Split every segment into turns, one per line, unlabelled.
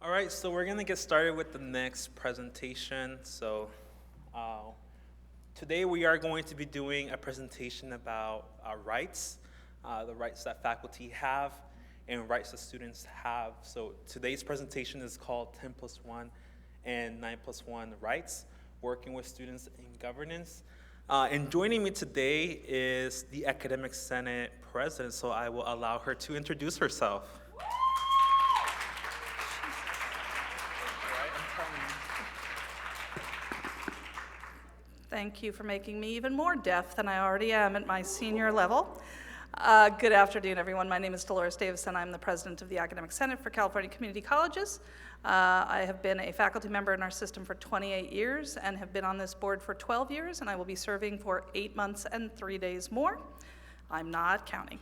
All right, so we're gonna get started with the next presentation. Today we are going to be doing a presentation about rights, the rights that faculty have and rights that students have. So today's presentation is called 10+1 and 9+1 rights, working with students in governance. And joining me today is the Academic Senate President, so I will allow her to introduce herself.
Thank you for making me even more deaf than I already am at my senior level. Good afternoon, everyone. My name is Dolores Davison. I'm the president of the Academic Senate for California Community Colleges. I have been a faculty member in our system for 28 years and have been on this board for 12 years, and I will be serving for 8 months and 3 days more. I'm not counting.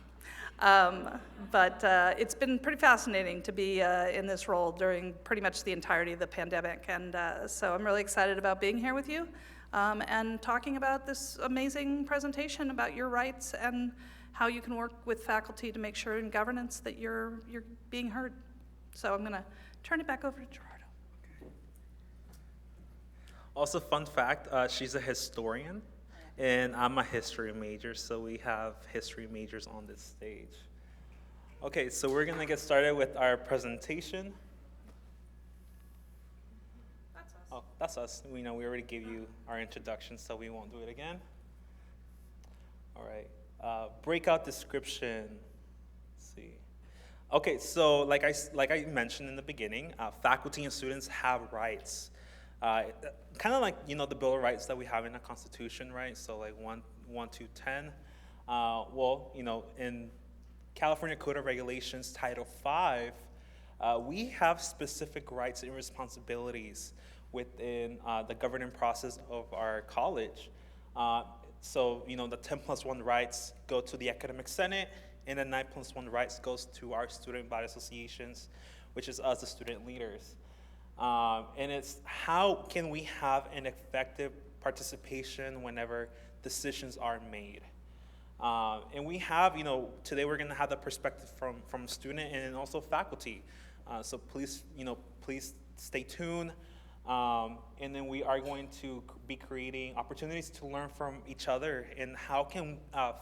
But it's been pretty fascinating to be in this role during pretty much the entirety of the pandemic, and so I'm really excited about being here with you. And talking about this amazing presentation about your rights and how you can work with faculty to make sure in governance that you're being heard. So I'm going to turn it back over to Gerardo.
Okay. Also, fun fact, she's a historian, and I'm a history major, so we have history majors on this stage. Okay, so we're going to get started with our presentation. Oh, that's us. We know we already gave you our introduction, so we won't do it again. All right. Breakout description. Let's see. Okay, so like I mentioned in the beginning, faculty and students have rights. Kind of like the Bill of Rights that we have in the Constitution, right? So like 1 to 10. In California Code of Regulations, Title 5, we have specific rights and responsibilities within the governing process of our college. So the 10+1 rights go to the Academic Senate, and the 9+1 rights goes to our student body associations, which is us, the student leaders. And it's how can we have an effective participation whenever decisions are made. And we have, today we're gonna have the perspective from student and also faculty. So please stay tuned. And then we are going to be creating opportunities to learn from each other and how can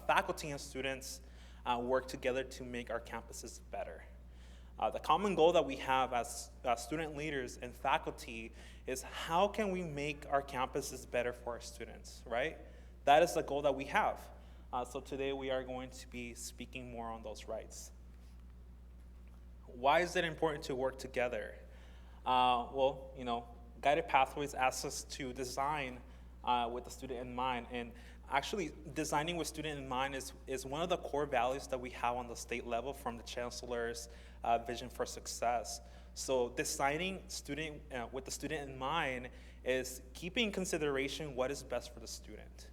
faculty and students work together to make our campuses better. The common goal that we have as student leaders and faculty is how can we make our campuses better for our students, right? That is the goal that we have. So today we are going to be speaking more on those rights. Why is it important to work together? Guided Pathways asks us to design with the student in mind, and actually designing with student in mind is one of the core values that we have on the state level from the Chancellor's Vision for Success. So designing with the student in mind is keeping in consideration what is best for the student.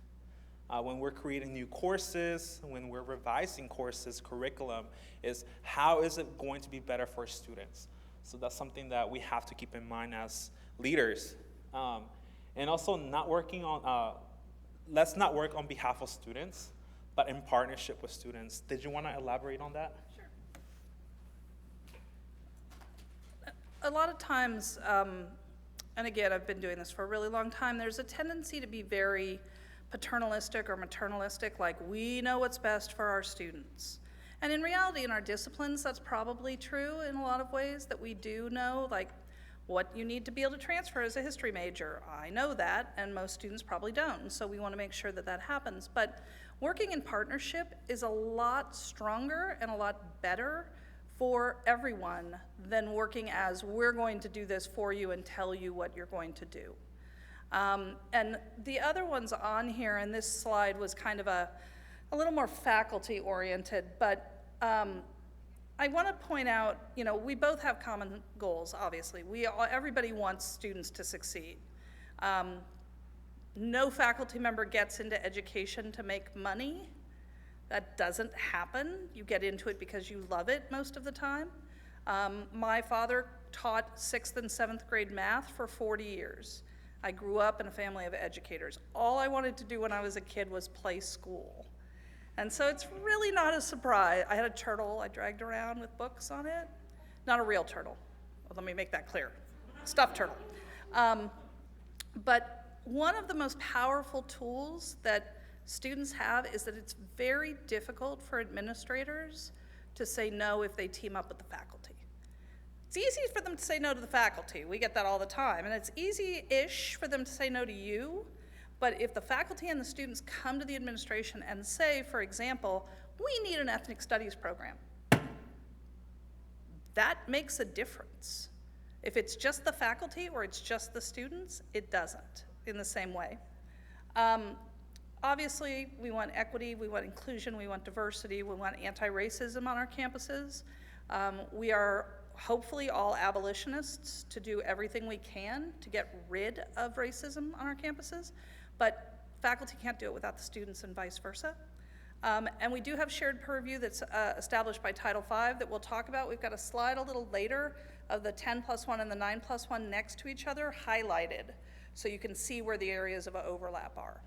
When we're creating new courses, when we're revising courses, curriculum, is how is it going to be better for students? So that's something that we have to keep in mind as leaders. And also let's not work on behalf of students, but in partnership with students. Did you want to elaborate on that?
Sure. A lot of times, and again, I've been doing this for a really long time, there's a tendency to be very paternalistic or maternalistic, like we know what's best for our students. And in reality, in our disciplines, that's probably true in a lot of ways, that we do know, like, what you need to be able to transfer as a history major. I know that, and most students probably don't, and so we want to make sure that that happens. But working in partnership is a lot stronger and a lot better for everyone than working as we're going to do this for you and tell you what you're going to do. And the other ones on here, and this slide was kind of a little more faculty-oriented, but I want to point out, we both have common goals, obviously. Everybody wants students to succeed. No faculty member gets into education to make money. That doesn't happen. You get into it because you love it most of the time. My father taught 6th and 7th grade math for 40 years. I grew up in a family of educators. All I wanted to do when I was a kid was play school. And so it's really not a surprise. I had a turtle I dragged around with books on it. Not a real turtle. Well, let me make that clear. Stuffed turtle. But one of the most powerful tools that students have is that it's very difficult for administrators to say no if they team up with the faculty. It's easy for them to say no to the faculty. We get that all the time. And it's easy-ish for them to say no to you. But if the faculty and the students come to the administration and say, for example, we need an ethnic studies program, that makes a difference. If it's just the faculty or it's just the students, it doesn't in the same way. Obviously, we want equity, we want inclusion, we want diversity, we want anti-racism on our campuses. We are hopefully all abolitionists to do everything we can to get rid of racism on our campuses, but faculty can't do it without the students and vice versa. And we do have shared purview that's established by Title V that we'll talk about. We've got a slide a little later of the 10+1 and the 9+1 next to each other highlighted, so you can see where the areas of overlap are.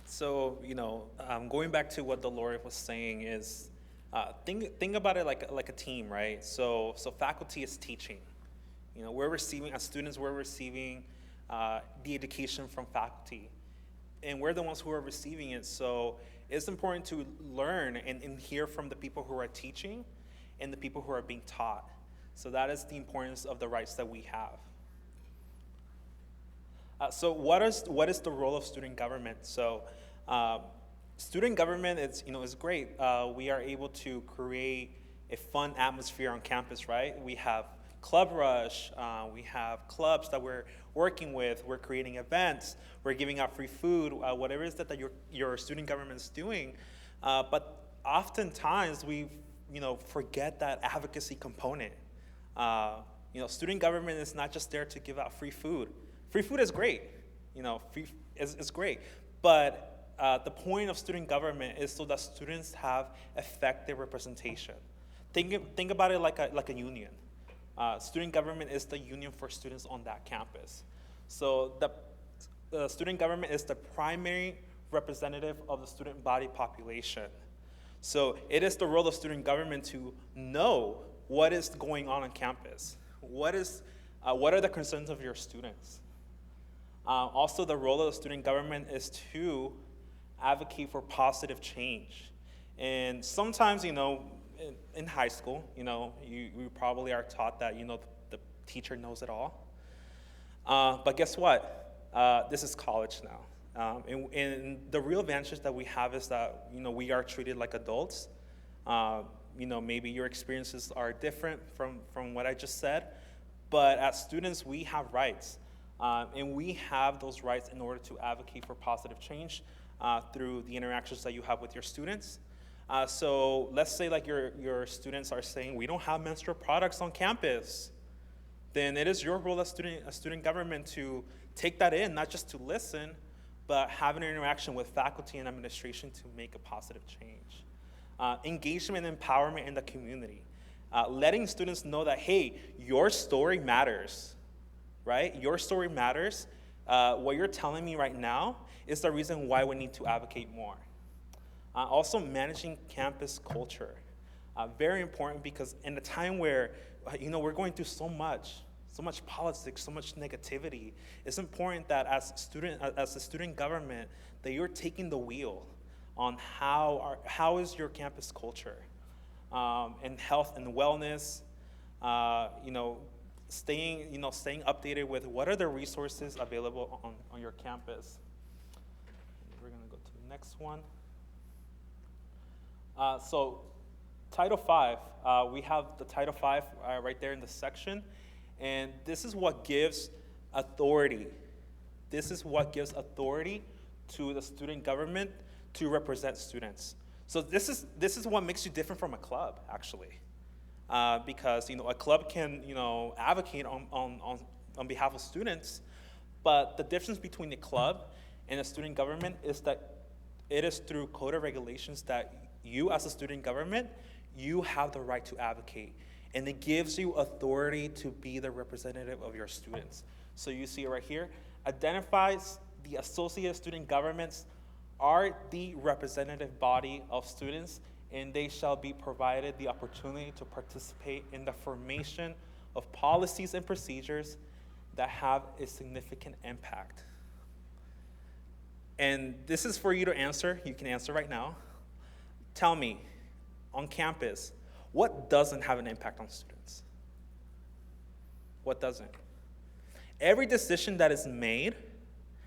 So, going back to what Dolores was saying is, think about it like a team, right? So faculty is teaching. We're receiving, as students, we're receiving the education from faculty. And we're the ones who are receiving it. So it's important to learn and hear from the people who are teaching and the people who are being taught. So that is the importance of the rights that we have. So what is the role of student government? So student government is great. We are able to create a fun atmosphere on campus, right? We have Club Rush, we have clubs that we're working with, we're creating events, we're giving out free food, whatever it is that your student government is doing. But oftentimes we forget that advocacy component. Student government is not just there to give out free food. Free food is great, free is great, but the point of student government is so that students have effective representation. Think about it like a union. Student government is the union for students on that campus. So the student government is the primary representative of the student body population. So it is the role of student government to know what is going on campus. What are the concerns of your students? Also, the role of the student government is to advocate for positive change. And sometimes, in high school, you probably are taught that, the teacher knows it all. But guess what? This is college now. And the real advantage that we have is that, we are treated like adults. Maybe your experiences are different from what I just said. But as students, we have rights. And we have those rights in order to advocate for positive change through the interactions that you have with your students. So let's say your students are saying, we don't have menstrual products on campus. Then it is your role as student government to take that in, not just to listen, but have an interaction with faculty and administration to make a positive change. Engagement and empowerment in the community. Letting students know that, hey, your story matters, right? Your story matters. What you're telling me right now is the reason why we need to advocate more. Also, managing campus culture. Very important, because in a time where, we're going through so much politics, so much negativity, it's important that as a student government, that you're taking the wheel on how is your campus culture, and health and wellness, staying updated with what are the resources available on your campus. We're gonna go to the next one. So Title V, we have the Title V right there in the section, and this is what gives authority. This is what gives authority to the student government to represent students. So this is what makes you different from a club, actually, because a club can advocate on behalf of students, but the difference between the club and a student government is that it is through code of regulations that you, as a student government, you have the right to advocate, and it gives you authority to be the representative of your students. So you see it right here, identifies the associated student governments are the representative body of students and they shall be provided the opportunity to participate in the formation of policies and procedures that have a significant impact. And this is for you to answer. You can answer right now. Tell me, on campus, what doesn't have an impact on students? What doesn't? Every decision that is made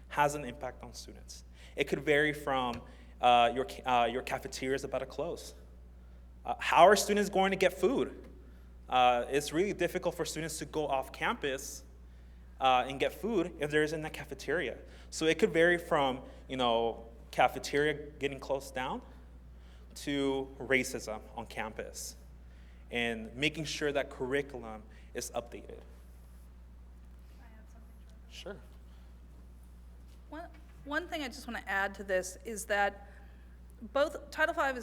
has an impact on students. It could vary from your cafeteria is about to close. How are students going to get food? It's really difficult for students to go off campus and get food if there isn't a cafeteria. So it could vary from, cafeteria getting closed down to racism on campus and making sure that curriculum is updated.
Can I add something?
Sure.
One thing I just want to add to this is that Title V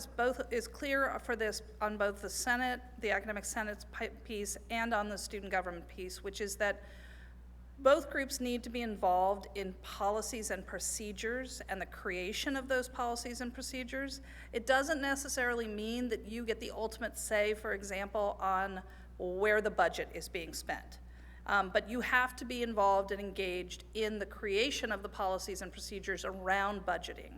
is clear for this on both the Senate, the Academic Senate piece, and on the student government piece, which is that both groups need to be involved in policies and procedures and the creation of those policies and procedures. It doesn't necessarily mean that you get the ultimate say, for example, on where the budget is being spent. But you have to be involved and engaged in the creation of the policies and procedures around budgeting,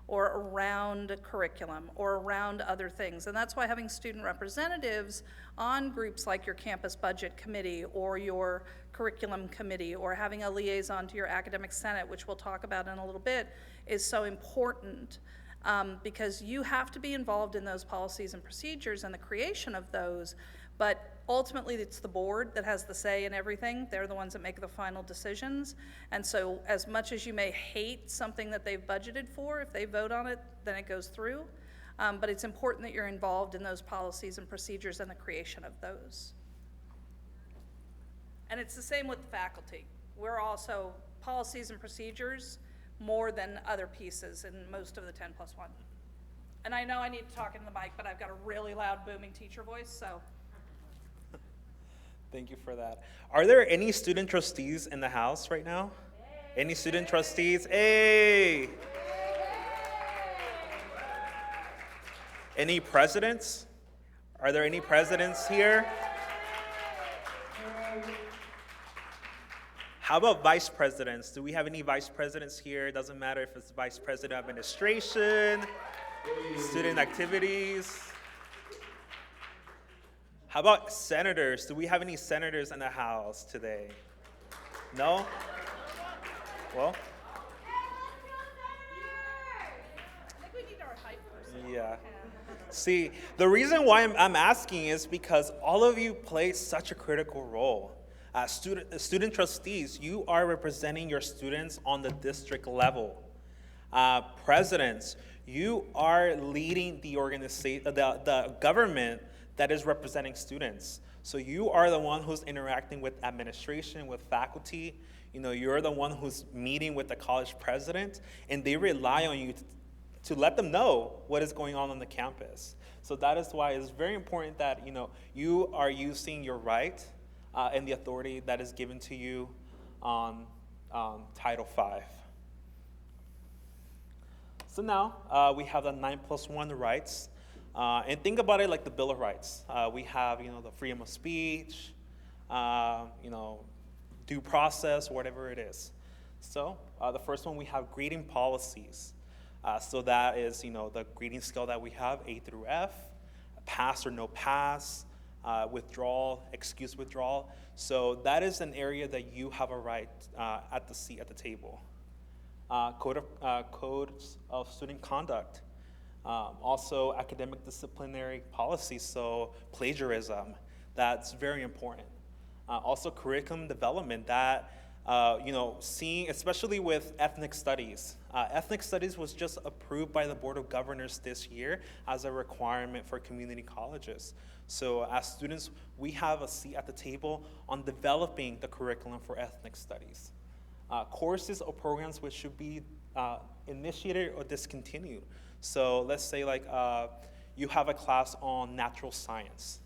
or around curriculum, or around other things. And that's why having student representatives on groups like your campus budget committee or your curriculum committee, or having a liaison to your academic senate, which we'll talk about in a little bit, is so important. Because you have to be involved in those policies and procedures and the creation of those, but ultimately it's the board that has the say in everything. They're the ones that make the final decisions. And so as much as you may hate something that they've budgeted for, if they vote on it, then it goes through. But it's important that you're involved in those policies and procedures and the creation of those. And it's the same with the faculty. We're also policies and procedures more than other pieces in most of the 10+1. And I know I need to talk into the mic, but I've got a really loud booming teacher voice, so.
Thank you for that. Are there any student trustees in the house right now? Hey. Any student trustees? Hey! Any presidents? Are there any presidents here? How about vice presidents? Do we have any vice presidents here? It doesn't matter if it's vice president administration, student activities. How about senators? Do we have any senators in the house today? No? Well?
I think we need our hype person.
Yeah. See, the reason why I'm asking is because all of you play such a critical role. Student trustees, you are representing your students on the district level. Presidents, you are leading the organization, the government that is representing students. So you are the one who's interacting with administration, with faculty. You're the one who's meeting with the college president, and they rely on you to let them know what is going on the campus. So that is why it's very important that you are using your right and the authority that is given to you on Title V. So now we have the 9+1 rights. And think about it like the Bill of Rights. We have, the freedom of speech, due process, whatever it is. So the first one, we have grading policies. So that is, the grading scale that we have, A through F, pass or no pass, withdrawal, excuse withdrawal. So that is an area that you have a right at the seat at the table. Codes of student conduct. Also academic disciplinary policies, so plagiarism, that's very important. Also curriculum development, that, seeing, especially with ethnic studies. Ethnic studies was just approved by the Board of Governors this year as a requirement for community colleges. So as students, we have a seat at the table on developing the curriculum for ethnic studies. Courses or programs which should be initiated or discontinued. So let's say you have a class on natural science,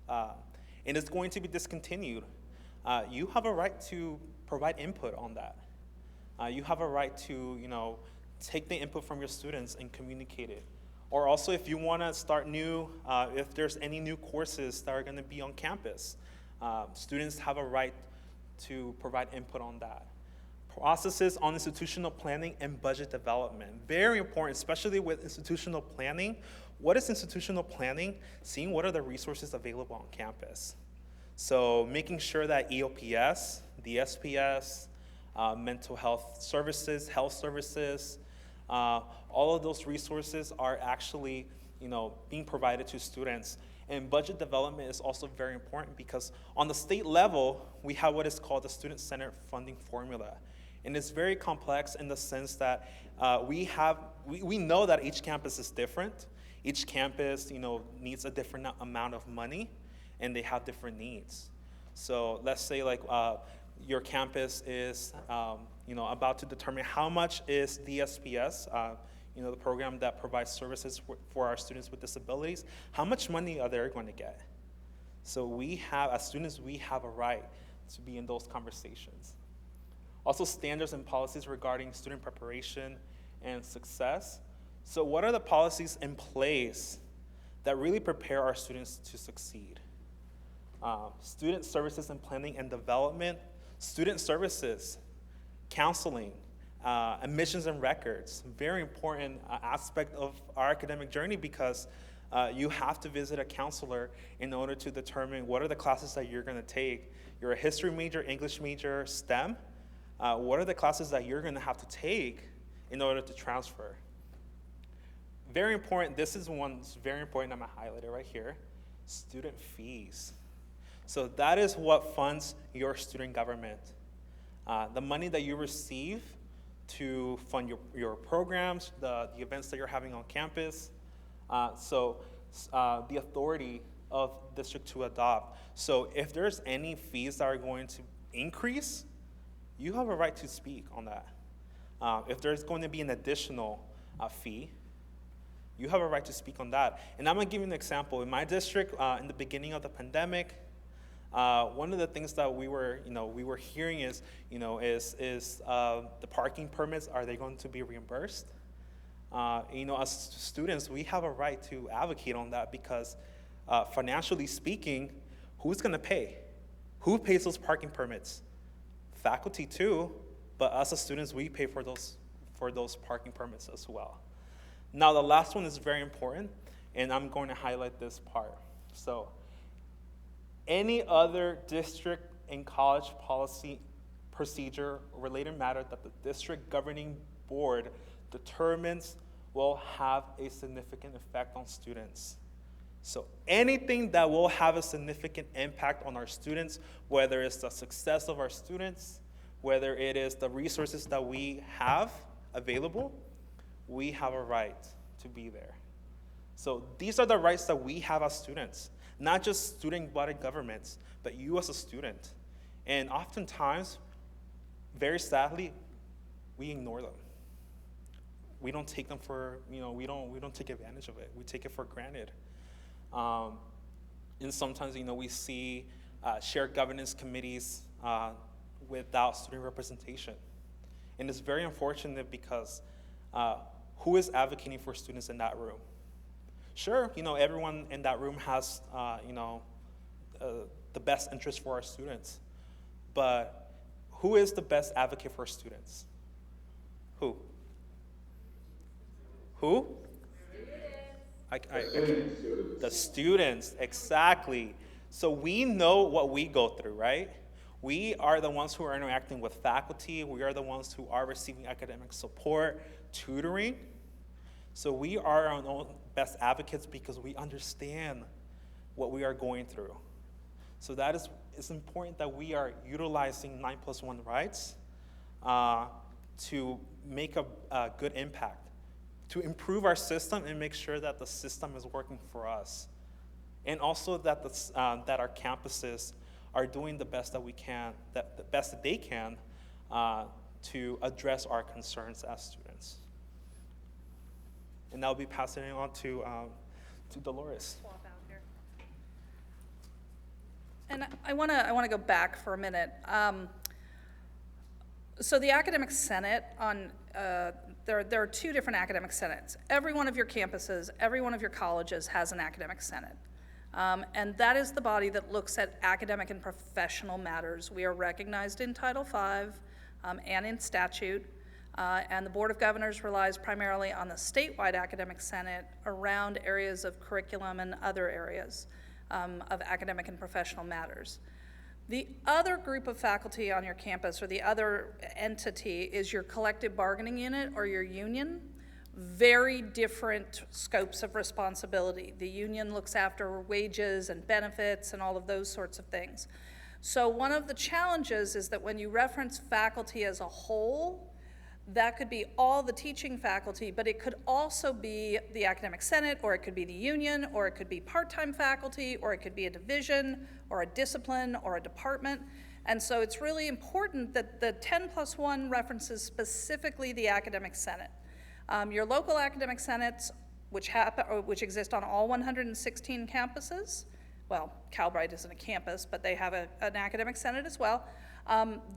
and it's going to be discontinued. You have a right to provide input on that. You have a right to, take the input from your students and communicate it. Or also if you want to start new, if there's any new courses that are going to be on campus, students have a right to provide input on that. Processes on institutional planning and budget development. Very important, especially with institutional planning. What is institutional planning? Seeing what are the resources available on campus. So making sure that EOPS, the SPS, mental health services, health services, all of those resources are actually, being provided to students. And budget development is also very important because on the state level, we have what is called the student-centered funding formula. And it's very complex in the sense that we know that each campus is different. Each campus, needs a different amount of money, and they have different needs. So let's say like your campus is, about to determine how much is DSPS, the program that provides services for our students with disabilities, how much money are they going to get? So as students, we have a right to be in those conversations. Also, standards and policies regarding student preparation and success. So what are the policies in place that really prepare our students to succeed? Student services and planning and development, student services, counseling, admissions and records, very important aspect of our academic journey because you have to visit a counselor in order to determine what are the classes that you're going to take. You're a history major, English major, STEM. What are the classes that you're going to have to take in order to transfer? Very important, this is one that's very important, I'm going to highlight it right here, student fees. So that is what funds your student government. The money that you receive to fund your programs, the events that you're having on campus. The authority of district to adopt. So if there's any fees that are going to increase, you have a right to speak on that. If there's going to be an additional fee, you have a right to speak on that. And I'm going to give you an example. In my district, in the beginning of the pandemic, one of the things that we were hearing is the parking permits, are they going to be reimbursed? As students, we have a right to advocate on that because financially speaking, who's going to pay? Who pays those parking permits? Faculty too, but us as students, we pay for those parking permits as well. Now the last one is very important, and I'm going to highlight this part. So any other district and college policy, procedure, or related matter that the district governing board determines will have a significant effect on students. So anything that will have a significant impact on our students, whether it's the success of our students, whether it is the resources that we have available, we have a right to be there. So these are the rights that we have as students, not just student-body governments, but you as a student. And oftentimes, very sadly, we ignore them. We don't take them for, we don't take advantage of it. We take it for granted. And sometimes, we see shared governance committees without student representation. And it's very unfortunate because who is advocating for students in that room? Sure, everyone in that room has, the best interest for our students. But who is the best advocate for students? Who? The students, exactly. So we know what we go through, right? We are the ones who are interacting with faculty. We are the ones who are receiving academic support, tutoring. So we are our own best advocates because we understand what we are going through. So it's important that we are utilizing 9+1 rights to make a good impact, to improve our system and make sure that the system is working for us. And also that that our campuses are doing the best that we can, the best that they can to address our concerns as students. And I'll be passing it on to Dolores.
And I want to go back for a minute. So the Academic Senate there are two different Academic Senates. Every one of your campuses, every one of your colleges has an Academic Senate. And that is the body that looks at academic and professional matters. We are recognized in Title V and in statute. And the Board of Governors relies primarily on the statewide Academic Senate around areas of curriculum and other areas of academic and professional matters. The other group of faculty on your campus, or the other entity, is your collective bargaining unit or your union. Very different scopes of responsibility. The union looks after wages and benefits and all of those sorts of things. So one of the challenges is that when you reference faculty as a whole, that could be all the teaching faculty, but it could also be the Academic Senate, or it could be the union, or it could be part-time faculty, or it could be a division, or a discipline, or a department. And so it's really important that the 10+1 references specifically the Academic Senate. Your local Academic Senates, which exist on all 116 campuses, well, Calbright isn't a campus, but they have an Academic Senate as well.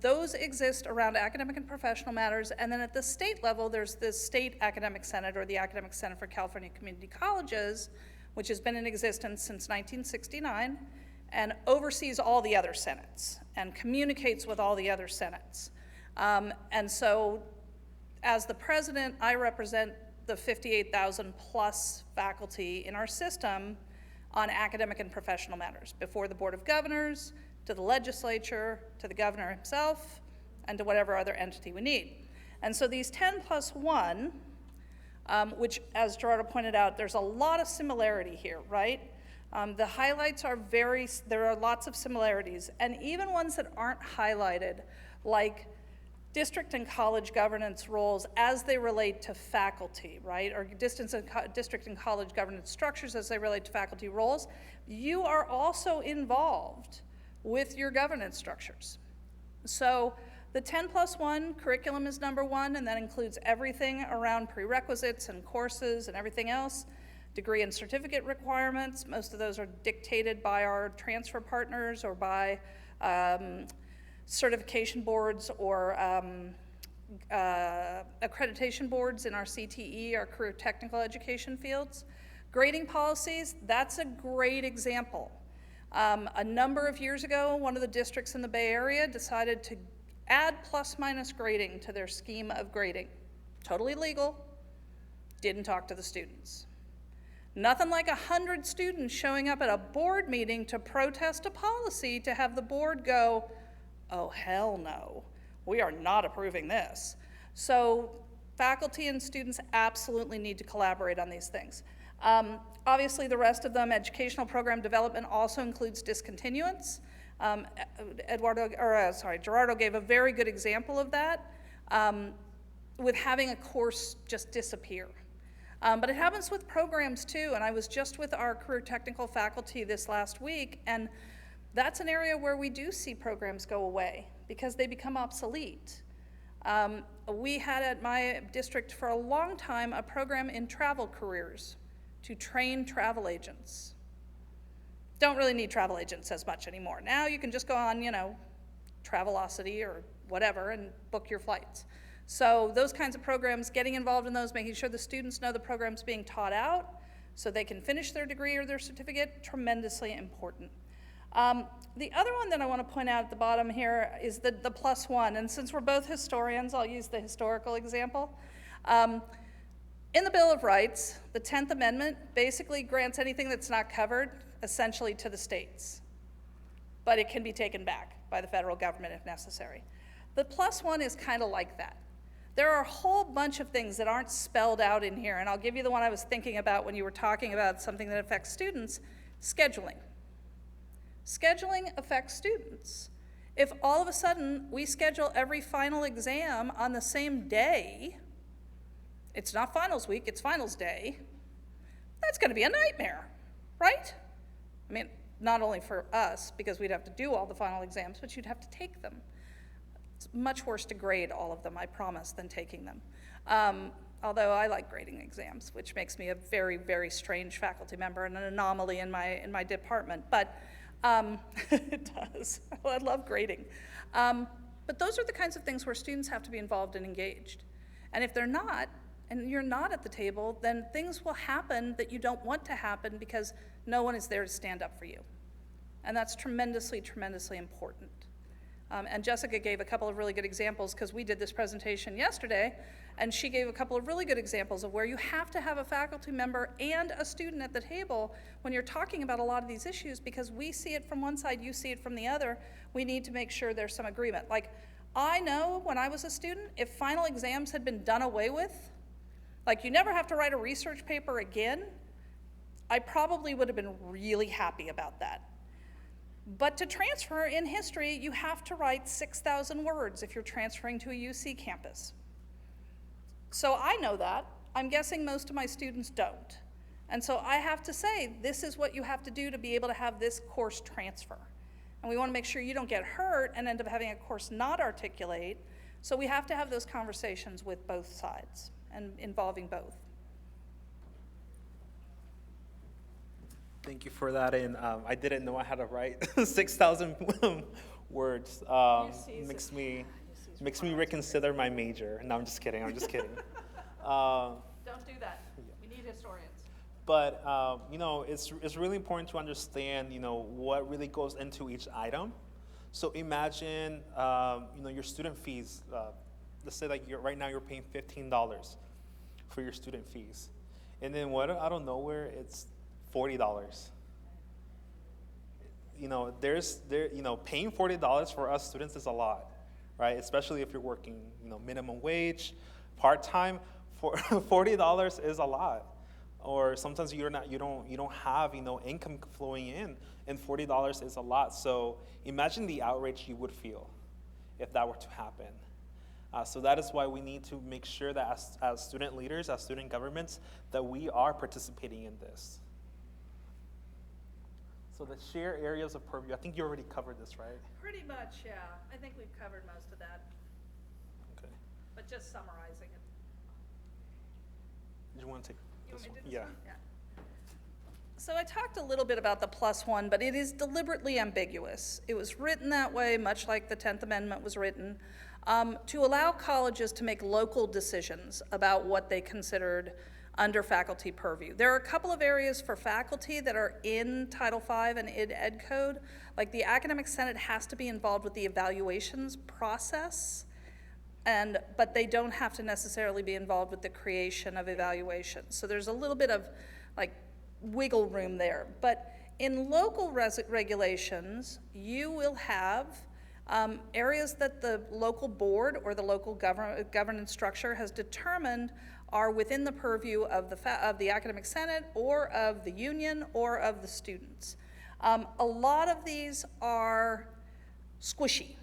Those exist around academic and professional matters, and then at the state level, there's the State Academic Senate, or the Academic Senate for California Community Colleges, which has been in existence since 1969, and oversees all the other senates, and communicates with all the other senates. And so, as the president, I represent the 58,000 plus faculty in our system on academic and professional matters, before the Board of Governors, to the legislature, to the governor himself, and to whatever other entity we need. And so these 10+1, which, as Gerardo pointed out, there's a lot of similarity here, right? The highlights are there are lots of similarities, and even ones that aren't highlighted, like district and college governance roles as they relate to faculty, right? Or district and college governance structures as they relate to faculty roles. You are also involved with your governance structures. So the 10+1 curriculum is number one, and that includes everything around prerequisites and courses and everything else. Degree and certificate requirements, most of those are dictated by our transfer partners or by certification boards or accreditation boards in our CTE, our career technical education fields. Grading policies, that's a great example. A number of years ago, one of the districts in the Bay Area decided to add plus-minus grading to their scheme of grading. Totally legal, didn't talk to the students. Nothing like 100 students showing up at a board meeting to protest a policy to have the board go, oh, hell no, we are not approving this. So faculty and students absolutely need to collaborate on these things. Obviously, the rest of them, educational program development, also includes discontinuance. Gerardo gave a very good example of that with having a course just disappear. But it happens with programs too, and I was just with our career technical faculty this last week, and that's an area where we do see programs go away because they become obsolete. We had at my district for a long time a program in travel careers to train travel agents. Don't really need travel agents as much anymore. Now you can just go on, Travelocity or whatever and book your flights. So those kinds of programs, getting involved in those, making sure the students know the program's being taught out so they can finish their degree or their certificate, tremendously important. The other one that I want to point out at the bottom here is the +1, and since we're both historians, I'll use the historical example. In the Bill of Rights, the 10th Amendment basically grants anything that's not covered essentially to the states, but it can be taken back by the federal government if necessary. The +1 is kind of like that. There are a whole bunch of things that aren't spelled out in here, and I'll give you the one I was thinking about when you were talking about something that affects students, scheduling. Scheduling affects students. If all of a sudden we schedule every final exam on the same day, it's not finals week, it's finals day, that's going to be a nightmare, right? I mean, not only for us, because we'd have to do all the final exams, but you'd have to take them. It's much worse to grade all of them, I promise, than taking them. Although I like grading exams, which makes me a very, very strange faculty member and an anomaly in my department, but it does. I love grading. But those are the kinds of things where students have to be involved and engaged. And if they're not, and you're not at the table, then things will happen that you don't want to happen because no one is there to stand up for you. And that's tremendously, tremendously important. And Jessica gave a couple of really good examples because we did this presentation yesterday, and she gave a couple of really good examples of where you have to have a faculty member and a student at the table when you're talking about a lot of these issues, because we see it from one side, you see it from the other. We need to make sure there's some agreement. Like, I know when I was a student, if final exams had been done away with, like you never have to write a research paper again, I probably would have been really happy about that. But to transfer in history, you have to write 6,000 words if you're transferring to a UC campus. So I know that. I'm guessing most of my students don't. And so I have to say, this is what you have to do to be able to have this course transfer. And we want to make sure you don't get hurt and end up having a course not articulate. So we have to have those conversations with both sides and involving both.
Thank you for that, and I didn't know I had to write 6,000 words. Makes me reconsider my major. No, I'm just kidding.
Don't do that. We need historians.
But you know, it's really important to understand, you know, what really goes into each item. So imagine, you know, your student fees. Let's say like right now you're paying $15 for your student fees, and then what out of nowhere it's $40. You know, you know, paying $40 for us students is a lot, right? Especially if you're working, you know, minimum wage, part-time. For $40 is a lot. Or sometimes you don't have, you know, income flowing in, and $40 is a lot. So imagine the outrage you would feel if that were to happen. So that is why we need to make sure that as student leaders, as student governments, that we are participating in this. So the shared areas of purview, I think you already covered this, right?
Pretty much, yeah. I think we've covered most of that.
Okay.
But just summarizing it.
Did you want to take this one?
Yeah. So I talked a little bit about the +1, but it is deliberately ambiguous. It was written that way, much like the 10th Amendment was written, to allow colleges to make local decisions about what they considered under faculty purview. There are a couple of areas for faculty that are in Title V and Ed Code, like the Academic Senate has to be involved with the evaluations process, but they don't have to necessarily be involved with the creation of evaluations. So there's a little bit of like wiggle room there. But in local regulations, you will have areas that the local board or the local governance structure has determined are within the purview of the Academic Senate or of the union or of the students. A lot of these are squishy.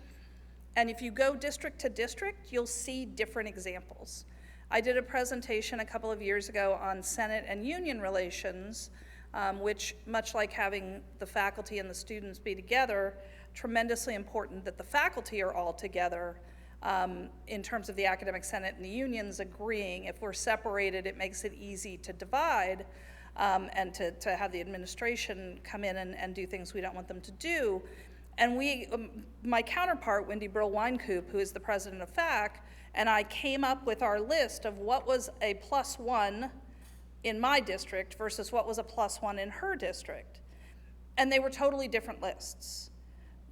And if you go district to district, you'll see different examples. I did a presentation a couple of years ago on Senate and union relations, which, much like having the faculty and the students be together, tremendously important that the faculty are all together in terms of the Academic Senate and the unions agreeing. If we're separated, it makes it easy to divide and to have the administration come in and do things we don't want them to do. And my counterpart, Wendy Brill-Weinkoop, who is the president of FACC, and I came up with our list of what was a +1 in my district versus what was a +1 in her district. And they were totally different lists.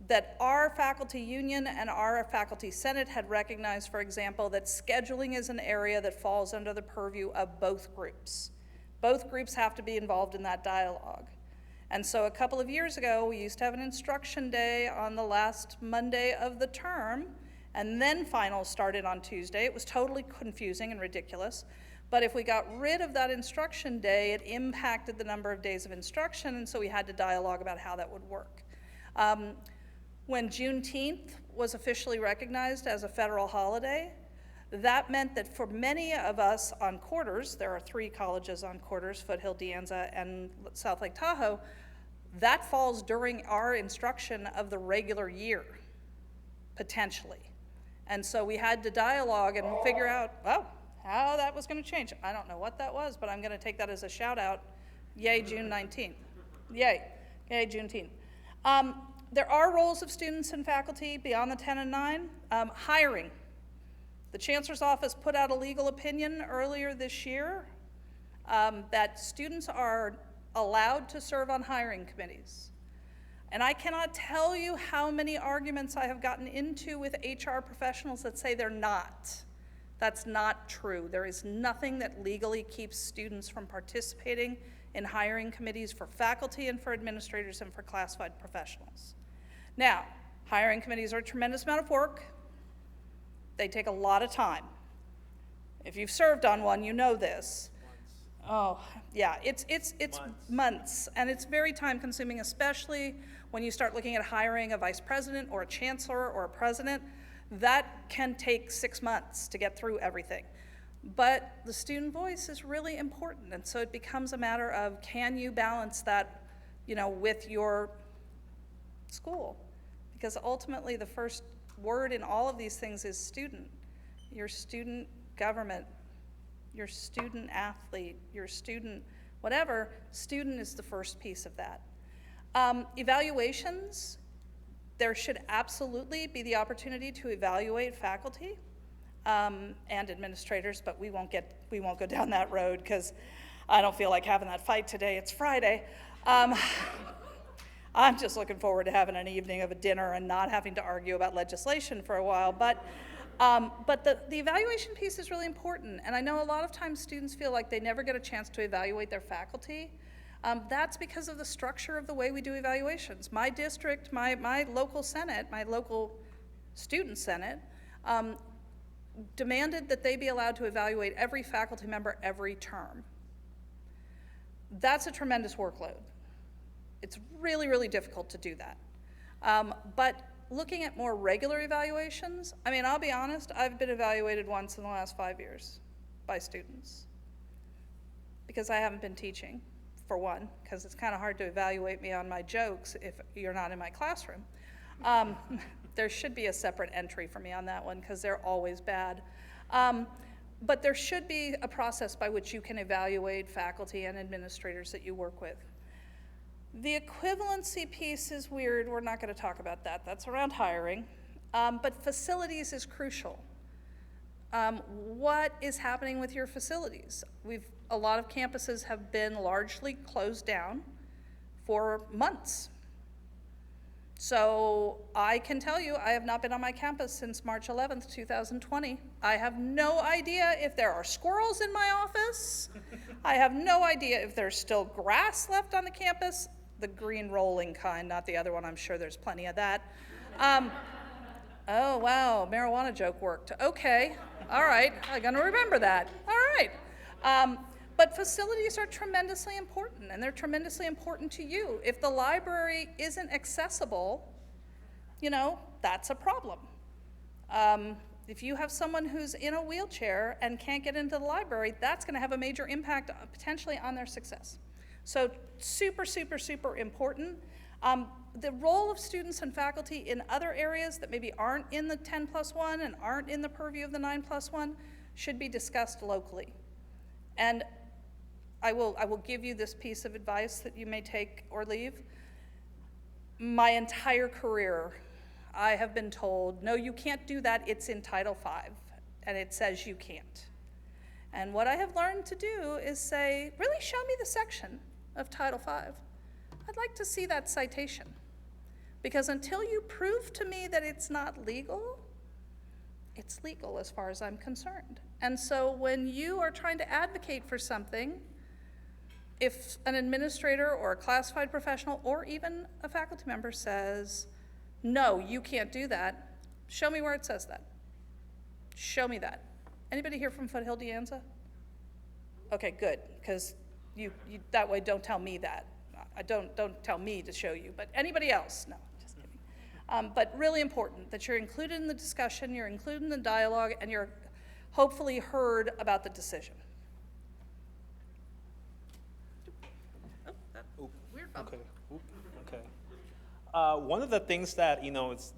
That our faculty union and our faculty senate had recognized, for example, that scheduling is an area that falls under the purview of both groups. Both groups have to be involved in that dialogue. And so a couple of years ago, we used to have an instruction day on the last Monday of the term, and then finals started on Tuesday. It was totally confusing and ridiculous. But if we got rid of that instruction day, it impacted the number of days of instruction, and so we had to dialogue about how that would work. When Juneteenth was officially recognized as a federal holiday, that meant that for many of us on quarters, there are 3 colleges on quarters, Foothill, De Anza, and South Lake Tahoe, that falls during our instruction of the regular year, potentially. And so we had to dialogue and figure out, how that was going to change. I don't know what that was, but I'm going to take that as a shout out. Yay, June 19th. Yay Juneteenth. There are roles of students and faculty beyond the 10 and 9. Hiring. The Chancellor's Office put out a legal opinion earlier this year that students are allowed to serve on hiring committees. And I cannot tell you how many arguments I have gotten into with HR professionals that say they're not. That's not true. There is nothing that legally keeps students from participating in hiring committees for faculty and for administrators and for classified professionals. Now, hiring committees are a tremendous amount of work. They take a lot of time. If you've served on one, you know this. Oh, yeah, it's months, and it's very time consuming, especially when you start looking at hiring a vice president or a chancellor or a president. That can take 6 months to get through everything. But the student voice is really important, and so it becomes a matter of, can you balance that, with your school? Because ultimately the first word in all of these things is student. Your student government, your student athlete, your student whatever, student is the first piece of that. Evaluations, there should absolutely be the opportunity to evaluate faculty and administrators, but we won't go down that road because I don't feel like having that fight today. It's Friday. I'm just looking forward to having an evening of a dinner and not having to argue about legislation for a while. But the evaluation piece is really important. And I know a lot of times students feel like they never get a chance to evaluate their faculty. That's because of the structure of the way we do evaluations. My district, my local senate, my local student senate, demanded that they be allowed to evaluate every faculty member every term. That's a tremendous workload. It's really, really difficult to do that. But looking at more regular evaluations, I'll be honest, I've been evaluated once in the last 5 years by students because I haven't been teaching, for one, because it's kind of hard to evaluate me on my jokes if you're not in my classroom. There should be a separate entry for me on that one because they're always bad. But there should be a process by which you can evaluate faculty and administrators that you work with. The equivalency piece is weird. We're not going to talk about that. That's around hiring. But facilities is crucial. What is happening with your facilities? A lot of campuses have been largely closed down for months. So I can tell you, I have not been on my campus since March 11th, 2020. I have no idea if there are squirrels in my office. I have no idea if there's still grass left on the campus, the green rolling kind, not the other one. I'm sure there's plenty of that. Oh, wow, marijuana joke worked. Okay, all right, I'm gonna remember that. All right. But facilities are tremendously important, and they're tremendously important to you. If the library isn't accessible, that's a problem. If you have someone who's in a wheelchair and can't get into the library, that's gonna have a major impact potentially on their success. So super, super, super important. The role of students and faculty in other areas that maybe aren't in the 10+1 and aren't in the purview of the 9+1 should be discussed locally. And I will give you this piece of advice that you may take or leave. My entire career, I have been told, no, you can't do that, it's in Title V, and it says you can't. And what I have learned to do is say, really show me the section of Title V. I'd like to see that citation. Because until you prove to me that it's not legal, it's legal as far as I'm concerned. And so when you are trying to advocate for something, if an administrator or a classified professional or even a faculty member says, no, you can't do that, show me where it says that. Show me that. Anybody here from Foothill De Anza? Okay, good, because you that way don't tell me that. Don't tell me to show you, but anybody else? No, just kidding. But really important that you're included in the discussion, you're included in the dialogue, and you're hopefully heard about the decision.
Okay. One of the things that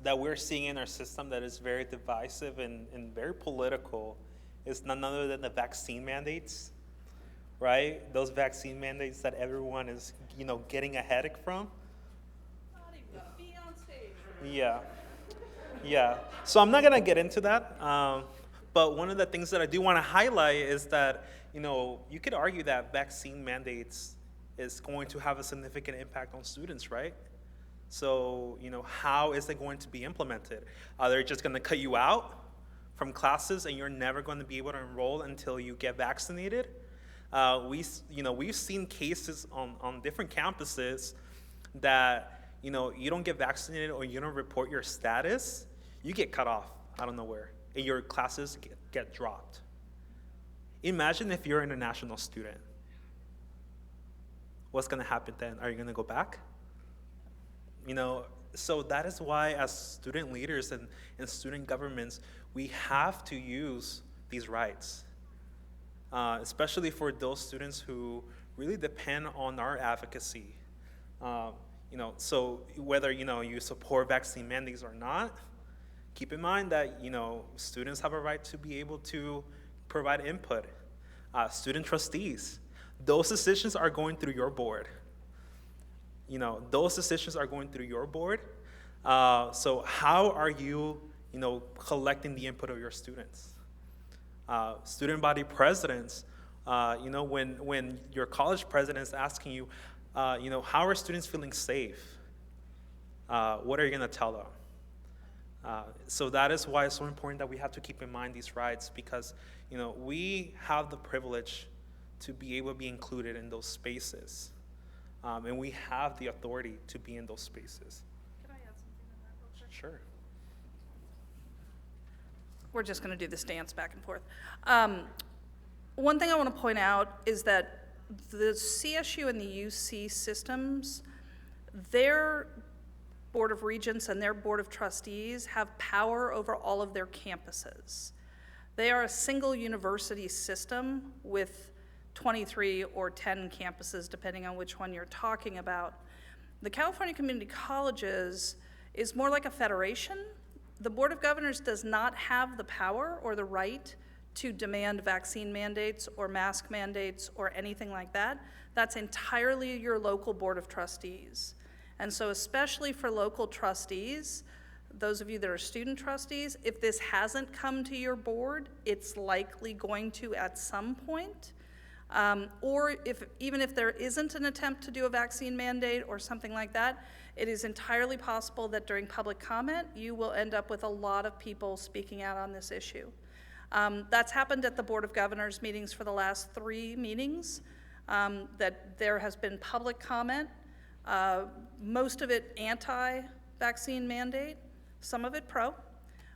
that we're seeing in our system that is very divisive and very political is none other than the vaccine mandates, right? Those vaccine mandates that everyone is getting a headache from.
Not even gonna be on stage.
Yeah. Yeah. So I'm not going to get into that. But one of the things that I do want to highlight is that, you could argue that vaccine mandates is going to have a significant impact on students, right? So, how is it going to be implemented? Are they just going to cut you out from classes and you're never going to be able to enroll until you get vaccinated? We've seen cases on different campuses that, you don't get vaccinated or you don't report your status, you get cut off out of nowhere and your classes get dropped. Imagine if you're an international student. What's going to happen then? Are you going to go back? So that is why as student leaders and student governments, we have to use these rights, especially for those students who really depend on our advocacy. So whether, you support vaccine mandates or not, keep in mind that, students have a right to be able to provide input. Student trustees, those decisions are going through your board. Those decisions are going through your board. So how are you, collecting the input of your students? Student body presidents, when your college president is asking you, how are students feeling safe? What are you going to tell them? So that is why it's so important that we have to keep in mind these rights because, we have the privilege to be able to be included in those spaces. And we have the authority to be in those spaces.
Can I add something on that real quick?
Sure.
We're just going to do this dance back and forth. One thing I want to point out is that the CSU and the UC systems, their Board of Regents and their Board of Trustees have power over all of their campuses. They are a single university system with 23 or 10 campuses, depending on which one you're talking about. The California Community Colleges is more like a federation. The Board of Governors does not have the power or the right to demand vaccine mandates or mask mandates or anything like that. That's entirely your local Board of Trustees. And so especially for local trustees, those of you that are student trustees, if this hasn't come to your board, it's likely going to at some point. Or even if there isn't an attempt to do a vaccine mandate or something like that, it is entirely possible that during public comment, you will end up with a lot of people speaking out on this issue. That's happened at the Board of Governors meetings for the last 3 meetings, that there has been public comment, most of it anti-vaccine mandate, some of it pro.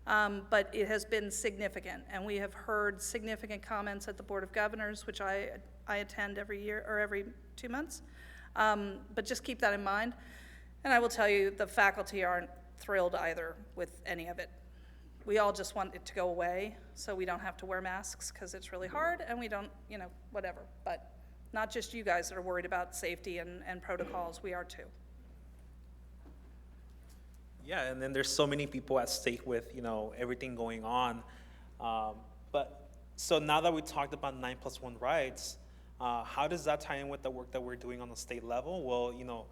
But it has been significant, and we have heard significant comments at the Board of Governors, which I attend every year or every 2 months. But just keep that in mind. And I will tell you, the faculty aren't thrilled either with any of it. We all just want it to go away so we don't have to wear masks because it's really hard and we don't, whatever. But not just you guys that are worried about safety and protocols, we are too.
Yeah, and then there's so many people at stake with, everything going on. But so now that we talked about 9+1 rights, how does that tie in with the work that we're doing on the state level? Well,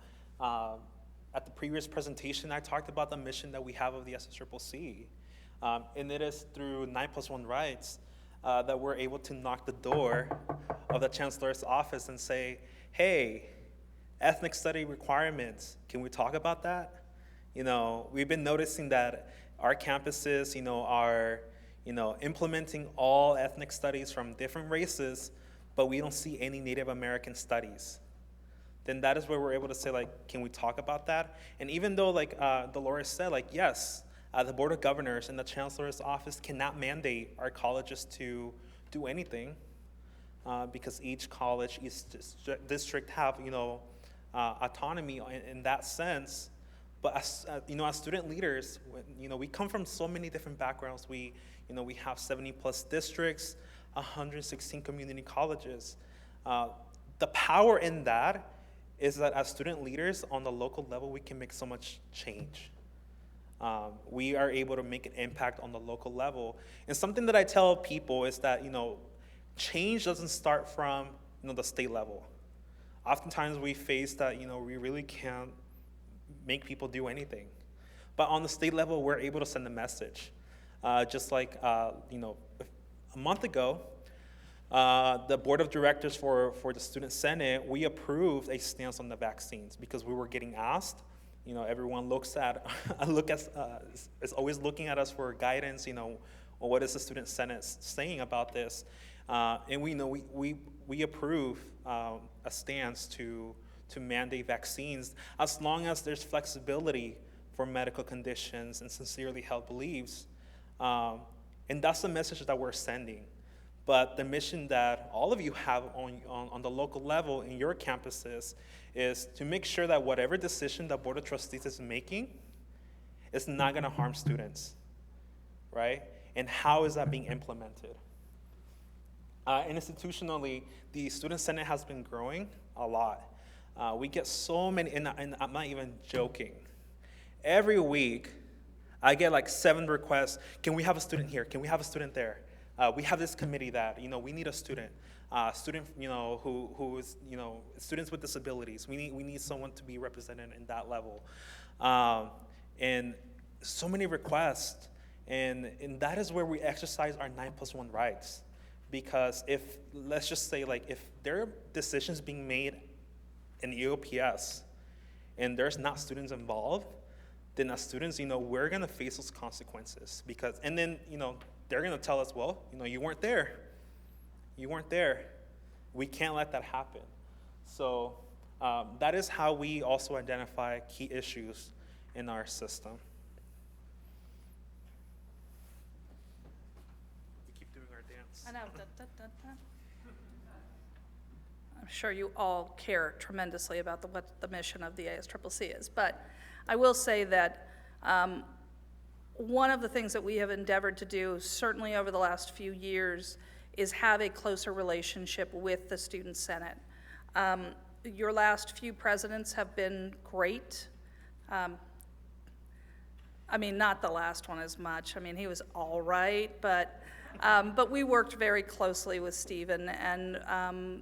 at the previous presentation, I talked about the mission that we have of the SSCCC. And it is through 9+1 rights that we're able to knock the door of the Chancellor's office and say, hey, ethnic study requirements, can we talk about that? We've been noticing that our campuses, are, implementing all ethnic studies from different races, but we don't see any Native American studies. Then that is where we're able to say, can we talk about that? And even though, Dolores said, yes, the Board of Governors and the Chancellor's office cannot mandate our colleges to do anything because each college, each district have, autonomy in that sense. But as student leaders, we come from so many different backgrounds. We have 70+ districts, 116 community colleges. The power in that is that as student leaders on the local level, we can make so much change. We are able to make an impact on the local level. And something that I tell people is that, change doesn't start from, the state level. Oftentimes we face that, we really can't make people do anything. But on the state level, we're able to send a message. Just like, a month ago, the board of directors for the Student Senate, we approved a stance on the vaccines because we were getting asked. Everyone is always looking at us for guidance. What is the Student Senate saying about this? And we approve a stance to mandate vaccines as long as there's flexibility for medical conditions and sincerely held beliefs. And that's the message that we're sending. But the mission that all of you have on the local level in your campuses is to make sure that whatever decision the Board of Trustees is making is not going to harm students, right? And how is that being implemented? And institutionally, the Student Senate has been growing a lot. We get so many, and I'm not even joking. Every week, I get like 7 requests. Can we have a student here? Can we have a student there? We have this committee that, we need a student. Who is, students with disabilities. We need someone to be represented in that level. And so many requests. And that is where we exercise our 9+1 rights. Because let's just say, if there are decisions being made in EOPS and there's not students involved, then as students, we're gonna face those consequences. And then, they're gonna tell us, well, you weren't there. You weren't there. We can't let that happen. So that is how we also identify key issues in our system. We keep doing our dance.
I know. I'm sure you all care tremendously about what the mission of the ASCCC is, but I will say that one of the things that we have endeavored to do, certainly over the last few years, is have a closer relationship with the Student Senate. Your last few presidents have been great. Not the last one as much. He was all right, but we worked very closely with Stephen, and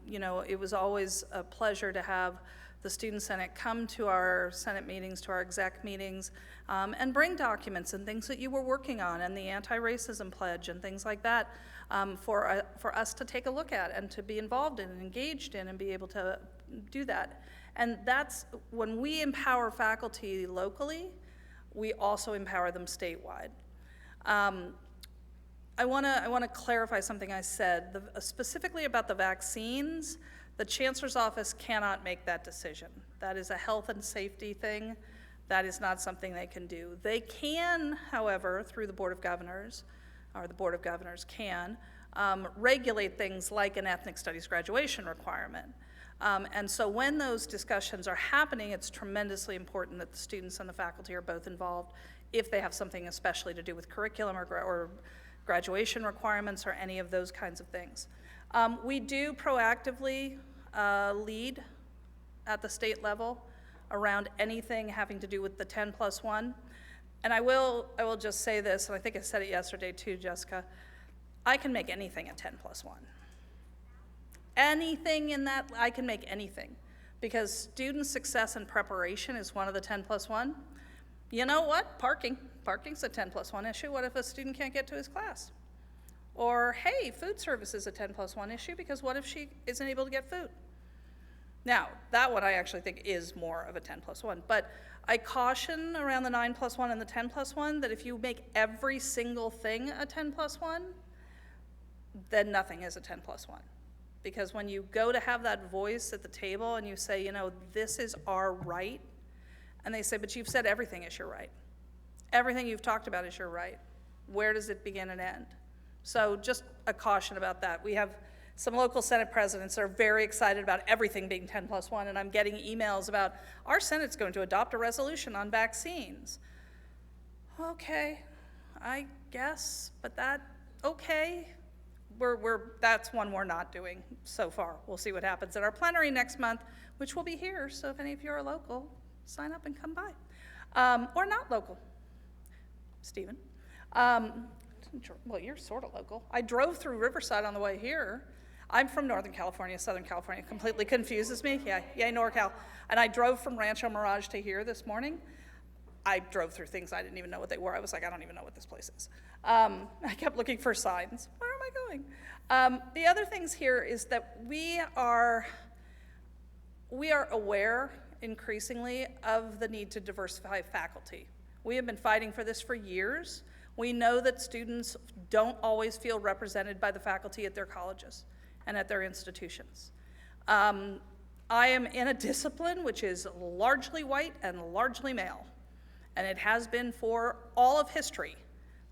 it was always a pleasure to have the Student Senate come to our Senate meetings, to our exec meetings, and bring documents and things that you were working on, and the anti-racism pledge and things like that, for us to take a look at and to be involved in and engaged in and be able to do that. And that's when we empower faculty locally, we also empower them statewide. I want to clarify something I said, specifically about the vaccines. The Chancellor's Office cannot make that decision. That is a health and safety thing. That is not something they can do. They can, however, through the Board of Governors, or the Board of Governors can, regulate things like an ethnic studies graduation requirement. And so when those discussions are happening, it's tremendously important that the students and the faculty are both involved if they have something especially to do with curriculum or graduation requirements or any of those kinds of things. We do proactively lead at the state level around anything having to do with the 10+1. And I will just say this, and I think I said it yesterday too, Jessica, I can make anything a 10+1. Anything in that, I can make anything. Because student success and preparation is one of the 10+1. You know what? Parking's a 10+1 issue. What if a student can't get to his class? Or, hey, food service is a 10+1 issue because what if she isn't able to get food? Now, that one I actually think is more of a 10+1, but I caution around the 9+1 and the 10+1 that if you make every single thing a 10+1, then nothing is a 10+1. Because when you go to have that voice at the table and you say, this is our right, and they say, but you've said everything is your right. Everything you've talked about is your right. Where does it begin and end? So just a caution about that. We have some local Senate presidents that are very excited about everything being 10+1, and I'm getting emails about our Senate's going to adopt a resolution on vaccines. Okay, I guess, but okay. That's one we're not doing so far. We'll see what happens at our plenary next month, which will be here, so if any of you are local, sign up and come by. Or not local, Stephen. Well, you're sort of local. I drove through Riverside on the way here. I'm from Northern California. Southern California completely confuses me. Yeah, NorCal. And I drove from Rancho Mirage to here this morning. I drove through things I didn't even know what they were. I was like, I don't even know what this place is. I kept looking for signs. Where am I going? The other things here is that we are aware increasingly of the need to diversify faculty. We have been fighting for this for years. We know that students don't always feel represented by the faculty at their colleges and at their institutions. I am in a discipline which is largely white and largely male, and it has been for all of history,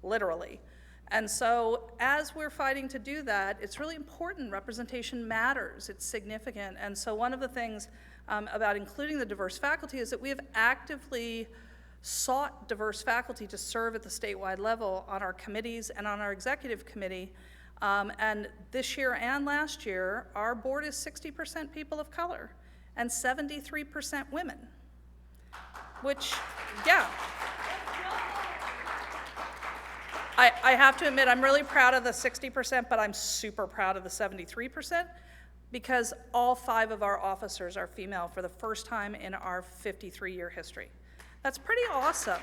literally. And so as we're fighting to do that, it's really important. Representation matters. It's significant. And so one of the things about including the diverse faculty is that we have actively sought diverse faculty to serve at the statewide level on our committees and on our executive committee. And this year and last year, our board is 60% people of color and 73% women, which, yeah. I have to admit, I'm really proud of the 60%, but I'm super proud of the 73% because all 5 of our officers are female for the first time in our 53-year history. That's pretty awesome.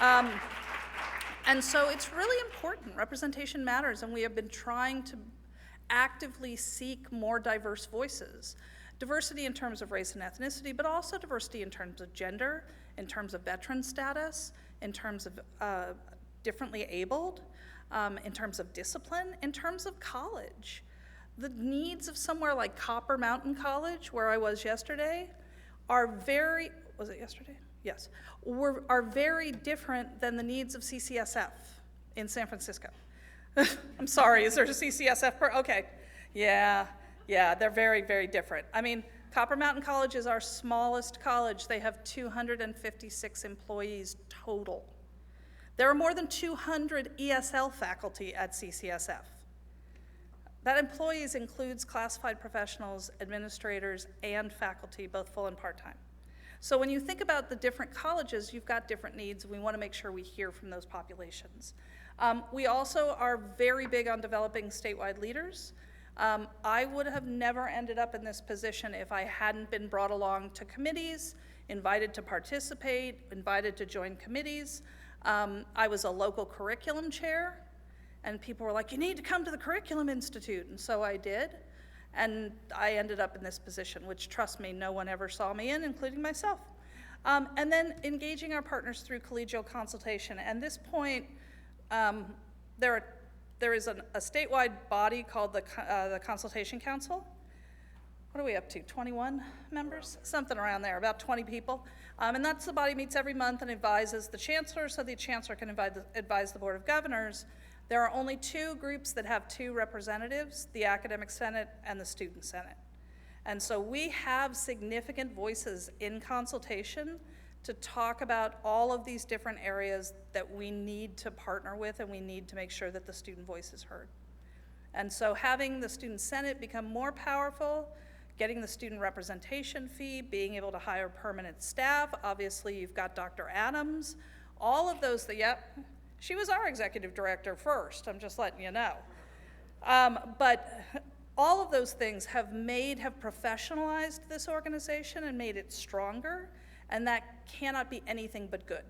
And so it's really important. Representation matters, and we have been trying to actively seek more diverse voices. Diversity in terms of race and ethnicity, but also diversity in terms of gender, in terms of veteran status, in terms of differently abled, in terms of discipline, in terms of college. The needs of somewhere like Copper Mountain College, where I was yesterday, are very, was it yesterday? Yes, are very different than the needs of CCSF in San Francisco. I'm sorry, is there a CCSF? Okay, yeah, they're very, very different. I mean, Copper Mountain College is our smallest college. They have 256 employees total. There are more than 200 ESL faculty at CCSF. That employees includes classified professionals, administrators, and faculty, both full and part-time. So when you think about the different colleges, you've got different needs. We want to make sure we hear from those populations. We also are very big on developing statewide leaders. I would have never ended up in this position if I hadn't been brought along to committees, invited to participate, invited to join committees. I was a local curriculum chair, and people were like, you need to come to the Curriculum Institute, and so I did. And I ended up in this position, which, trust me, no one ever saw me in, including myself. And then engaging our partners through collegial consultation. At this point, there is a statewide body called the Consultation Council. What are we up to, 21 members? Something around there, about 20 people. And that's the body meets every month and advises the chancellor, so the chancellor can advise the Board of Governors. There are only 2 groups that have 2 representatives, the Academic Senate and the Student Senate. And so we have significant voices in consultation to talk about all of these different areas that we need to partner with, and we need to make sure that the student voice is heard. And so having the Student Senate become more powerful, getting the student representation fee, being able to hire permanent staff, obviously you've got Dr. Adams, all of those, she was our executive director first, I'm just letting you know. But all of those things have professionalized this organization and made it stronger, and that cannot be anything but good.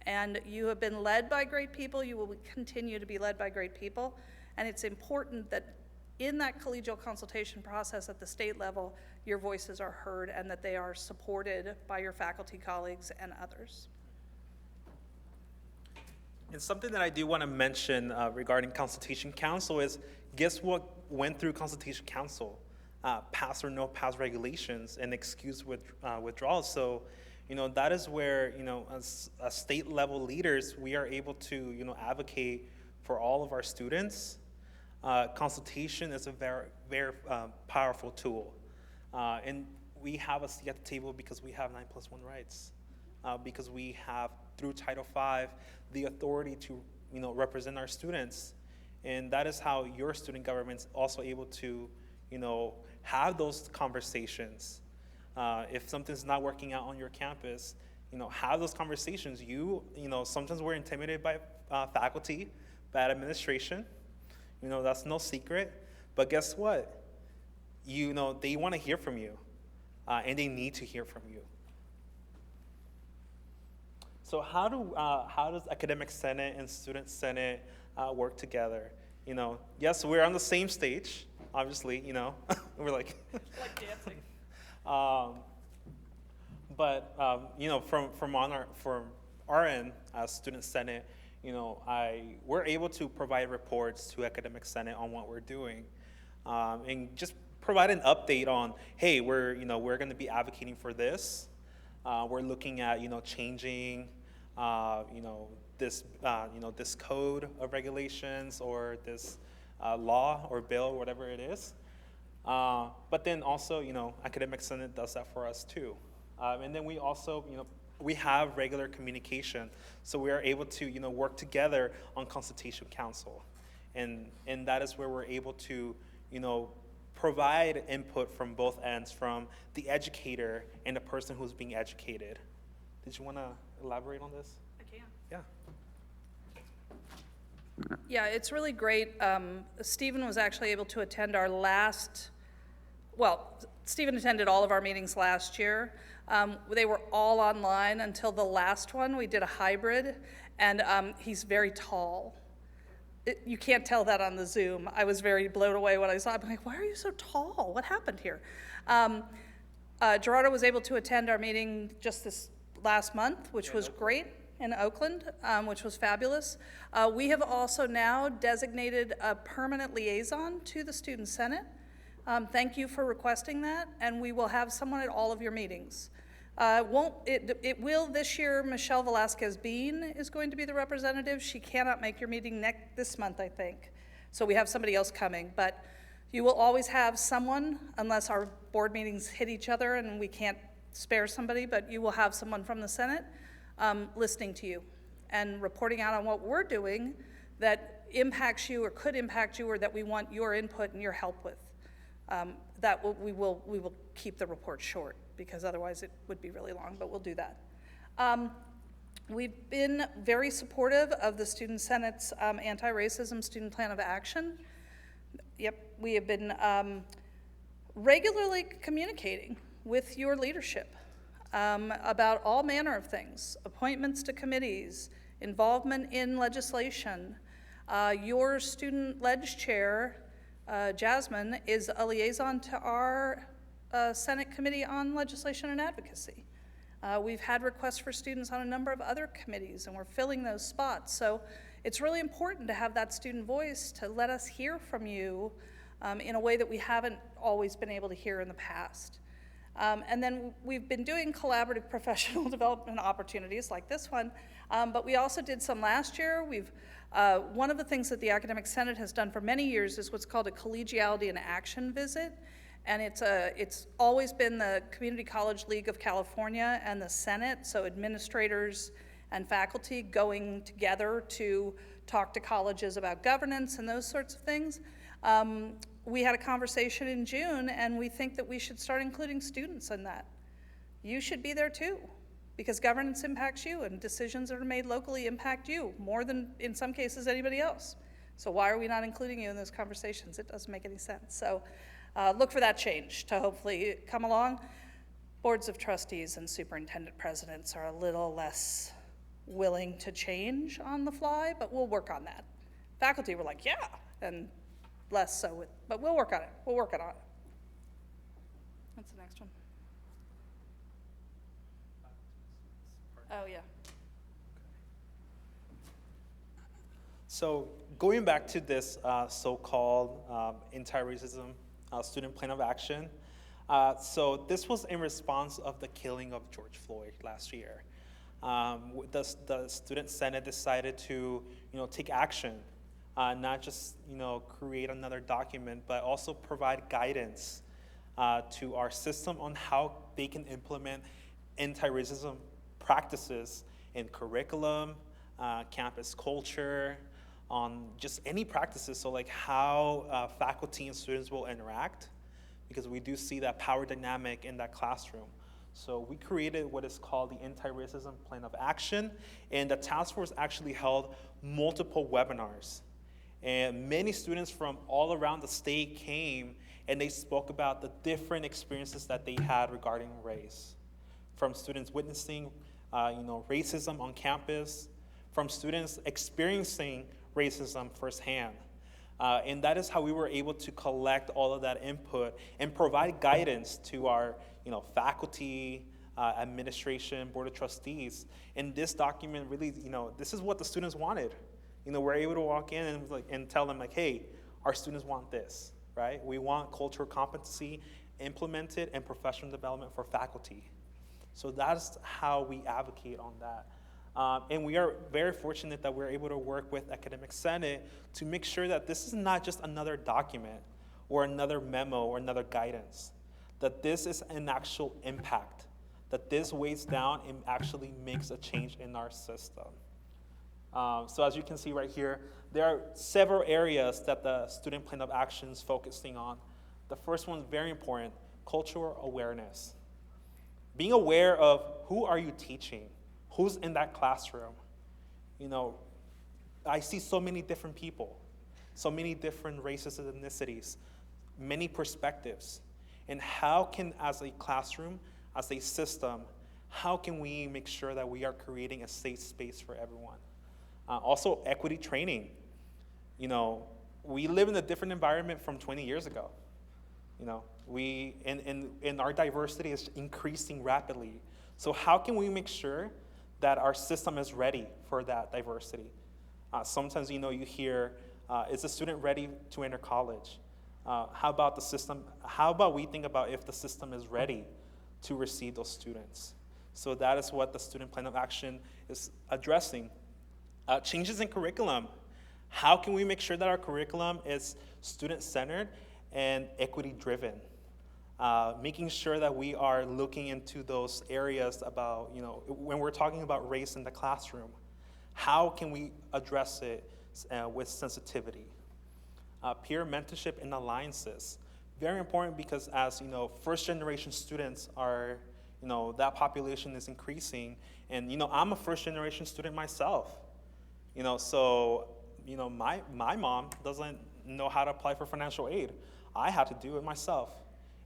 And you have been led by great people, you will continue to be led by great people, and it's important that in that collegial consultation process at the state level, your voices are heard and that they are supported by your faculty colleagues and others.
And something that I do want to mention regarding Consultation Council is, guess what went through Consultation Council? Pass or no pass regulations and excuse withdrawals. So, that is where, as state level leaders, we are able to, advocate for all of our students. Consultation is a very, very powerful tool. And we have a seat at the table because we have 9+1 rights. Because we have, through Title V, the authority to, represent our students. And that is how your student government's also able to, have those conversations. If something's not working out on your campus, have those conversations. Sometimes we're intimidated by faculty, by administration. That's no secret. But guess what? They want to hear from you, and they need to hear from you. So how does Academic Senate and Student Senate work together? Yes, we're on the same stage, obviously, we're like,
Like dancing.
but from our end as Student Senate, we're able to provide reports to Academic Senate on what we're doing, and just provide an update on, hey, we're going to be advocating for this. We're looking at changing this code of regulations or this law or bill, whatever it is. But then also, Academic Senate does that for us too. And then we also, we have regular communication. So we are able to, work together on consultation council. And that is where we're able to, provide input from both ends, from the educator and the person who's being educated. Did you want to elaborate on this?
I can.
Yeah.
Yeah, it's really great. Stephen was actually able to attend Stephen attended all of our meetings last year. They were all online until the last one. We did a hybrid, and he's very tall. You can't tell that on the Zoom. I was very blown away when I saw it. I'm like, why are you so tall? What happened here? Gerardo was able to attend our meeting just this last month, which was great, in Oakland, which was fabulous. We have also now designated a permanent liaison to the Student Senate. Thank you for requesting that, and we will have someone at all of your meetings. It will this year. Michelle Velasquez Bean is going to be the representative. She cannot make your meeting this month, I think. So we have somebody else coming, but you will always have someone, unless our board meetings hit each other and we can't spare somebody, but you will have someone from the Senate listening to you and reporting out on what we're doing that impacts you or could impact you or that we want your input and your help with. We will keep the report short because otherwise it would be really long, but we'll do that. We've been very supportive of the Student Senate's anti-racism student plan of action. Yep, we have been regularly communicating with your leadership about all manner of things, appointments to committees, involvement in legislation. Your student ledge chair, Jasmine, is a liaison to our Senate Committee on Legislation and Advocacy. We've had requests for students on a number of other committees, and we're filling those spots. So it's really important to have that student voice to let us hear from you in a way that we haven't always been able to hear in the past. And then we've been doing collaborative professional development opportunities like this one, but we also did some last year. One of the things that the Academic Senate has done for many years is what's called a collegiality in action visit. And it's always been the Community College League of California and the Senate, so administrators and faculty going together to talk to colleges about governance and those sorts of things. We had a conversation in June, and we think that we should start including students in that. You should be there too, because governance impacts you, and decisions that are made locally impact you more than, in some cases, anybody else. So why are we not including you in those conversations? It doesn't make any sense. So look for that change to hopefully come along. Boards of trustees and superintendent presidents are a little less willing to change on the fly, but we'll work on that. Faculty were like, yeah, and less so, but we'll work on it. We'll work on it. What's the next one? Oh, yeah.
So going back to this so-called anti-racism student plan of action, so this was in response of the killing of George Floyd last year. The Student Senate decided to, take action, not just, create another document, but also provide guidance to our system on how they can implement anti-racism practices in curriculum, campus culture, on just any practices, so like how faculty and students will interact, because we do see that power dynamic in that classroom. So we created what is called the Anti-Racism Plan of Action, and the task force actually held multiple webinars. And many students from all around the state came, and they spoke about the different experiences that they had regarding race, from students witnessing racism on campus, from students experiencing racism firsthand. And that is how we were able to collect all of that input and provide guidance to our faculty, administration, board of trustees. And this document really, this is what the students wanted. We're able to walk in and tell them hey, our students want this, right? We want cultural competency implemented and professional development for faculty. So that's how we advocate on that. And we are very fortunate that we're able to work with Academic Senate to make sure that this is not just another document or another memo or another guidance, that this is an actual impact, that this weighs down and actually makes a change in our system. So as you can see right here, there are several areas that the student plan of action is focusing on. The first one is very important, cultural awareness. Being aware of who are you teaching, who's in that classroom. I see so many different people, so many different races and ethnicities, many perspectives. And how can, as a classroom, as a system, how can we make sure that we are creating a safe space for everyone? Also, equity training. We live in a different environment from 20 years ago. And our diversity is increasing rapidly. So how can we make sure that our system is ready for that diversity? Sometimes, you hear, is a student ready to enter college? How about the system? How about we think about if the system is ready to receive those students? So that is what the student plan of action is addressing. Changes in curriculum. How can we make sure that our curriculum is student-centered and equity-driven? Making sure that we are looking into those areas about, when we're talking about race in the classroom, how can we address it with sensitivity? Peer mentorship and alliances. Very important because as, first-generation students are, that population is increasing. And, I'm a first-generation student myself. So, my mom doesn't know how to apply for financial aid. I had to do it myself.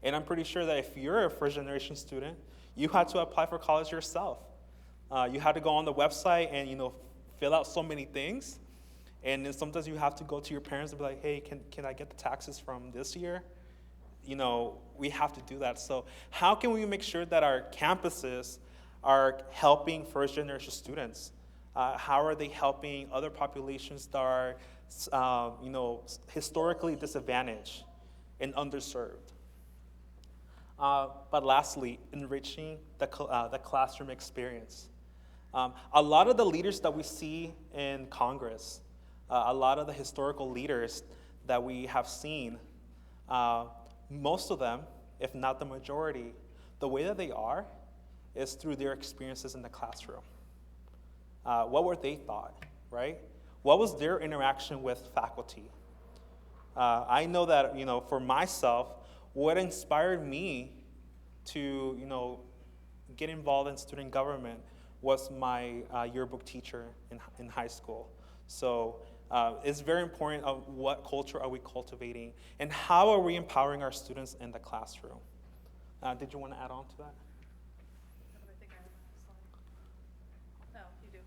And I'm pretty sure that if you're a first-generation student, you had to apply for college yourself. You had to go on the website and, fill out so many things. And then sometimes you have to go to your parents and be like, hey, can I get the taxes from this year? We have to do that. So how can we make sure that our campuses are helping first-generation students? How are they helping other populations that are, historically disadvantaged and underserved? But lastly, enriching the classroom experience. A lot of the leaders that we see in Congress, a lot of the historical leaders that we have seen, most of them, if not the majority, the way that they are is through their experiences in the classroom. What were they taught, right? What was their interaction with faculty? I know that, for myself, what inspired me to, get involved in student government was my yearbook teacher in high school. So it's very important of what culture are we cultivating and how are we empowering our students in the classroom. Did you want to add on to that?
No, you do.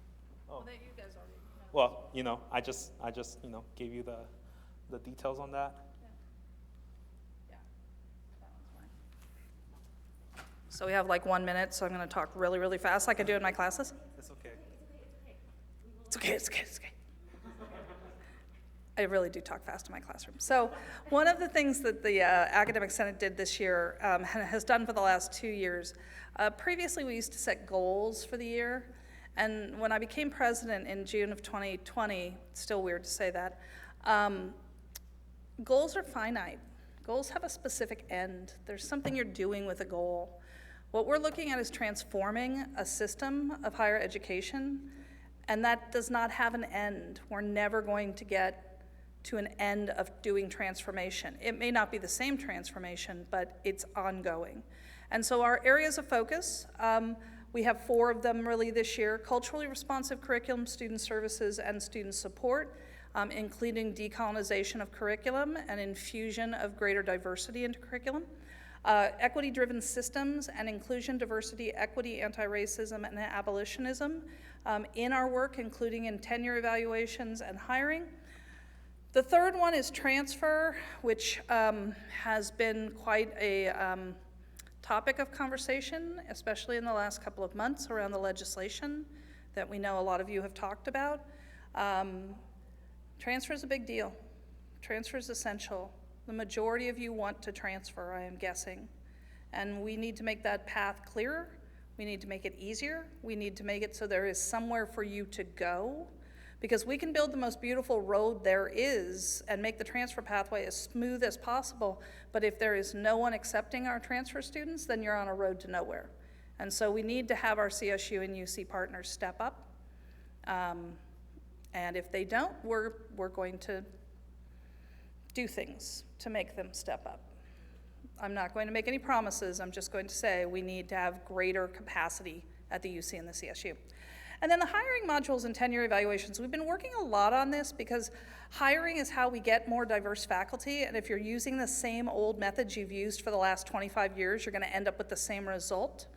Oh.
Well, you guys already know.
Well, I just gave you the details on that.
Yeah, that one's mine. So we have like 1 minute, so I'm going to talk really, really fast like I do in my classes.
It's okay.
It's okay. I really do talk fast in my classroom. So one of the things that the Academic Senate did this year, has done for the last 2 years, previously we used to set goals for the year. And when I became president in June of 2020, it's still weird to say that, goals are finite. Goals have a specific end. There's something you're doing with a goal. What we're looking at is transforming a system of higher education, and that does not have an end. We're never going to get to an end of doing transformation. It may not be the same transformation, but it's ongoing. And so our areas of focus, we have 4 of them really this year: culturally responsive curriculum, student services, and student support, including decolonization of curriculum and infusion of greater diversity into curriculum. Equity-driven systems and inclusion, diversity, equity, anti-racism, and abolitionism in our work, including in tenure evaluations and hiring. The third one is transfer, which has been quite a topic of conversation, especially in the last couple of months around the legislation that we know a lot of you have talked about. Transfer is a big deal. Transfer is essential. The majority of you want to transfer, I am guessing. And we need to make that path clearer. We need to make it easier. We need to make it so there is somewhere for you to go. Because we can build the most beautiful road there is and make the transfer pathway as smooth as possible, but if there is no one accepting our transfer students, then you're on a road to nowhere. And so we need to have our CSU and UC partners step up. And if they don't, we're going to do things to make them step up. I'm not going to make any promises. I'm just going to say we need to have greater capacity at the UC and the CSU. And then the hiring modules and tenure evaluations. We've been working a lot on this because hiring is how we get more diverse faculty, and if you're using the same old methods you've used for the last 25 years, you're going to end up with the same result.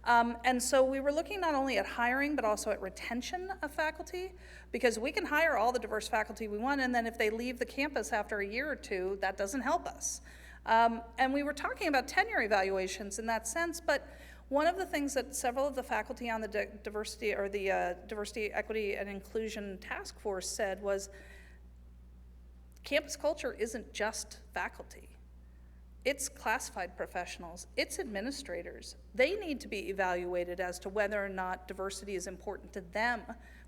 And so we were looking not only at hiring, but also at retention of faculty, because we can hire all the diverse faculty we want, and then if they leave the campus after a year or two, that doesn't help us. And we were talking about tenure evaluations in that sense, but one of the things that several of the faculty on the diversity, equity, and inclusion task force said was, campus culture isn't just faculty. It's classified professionals, it's administrators. They need to be evaluated as to whether or not diversity is important to them,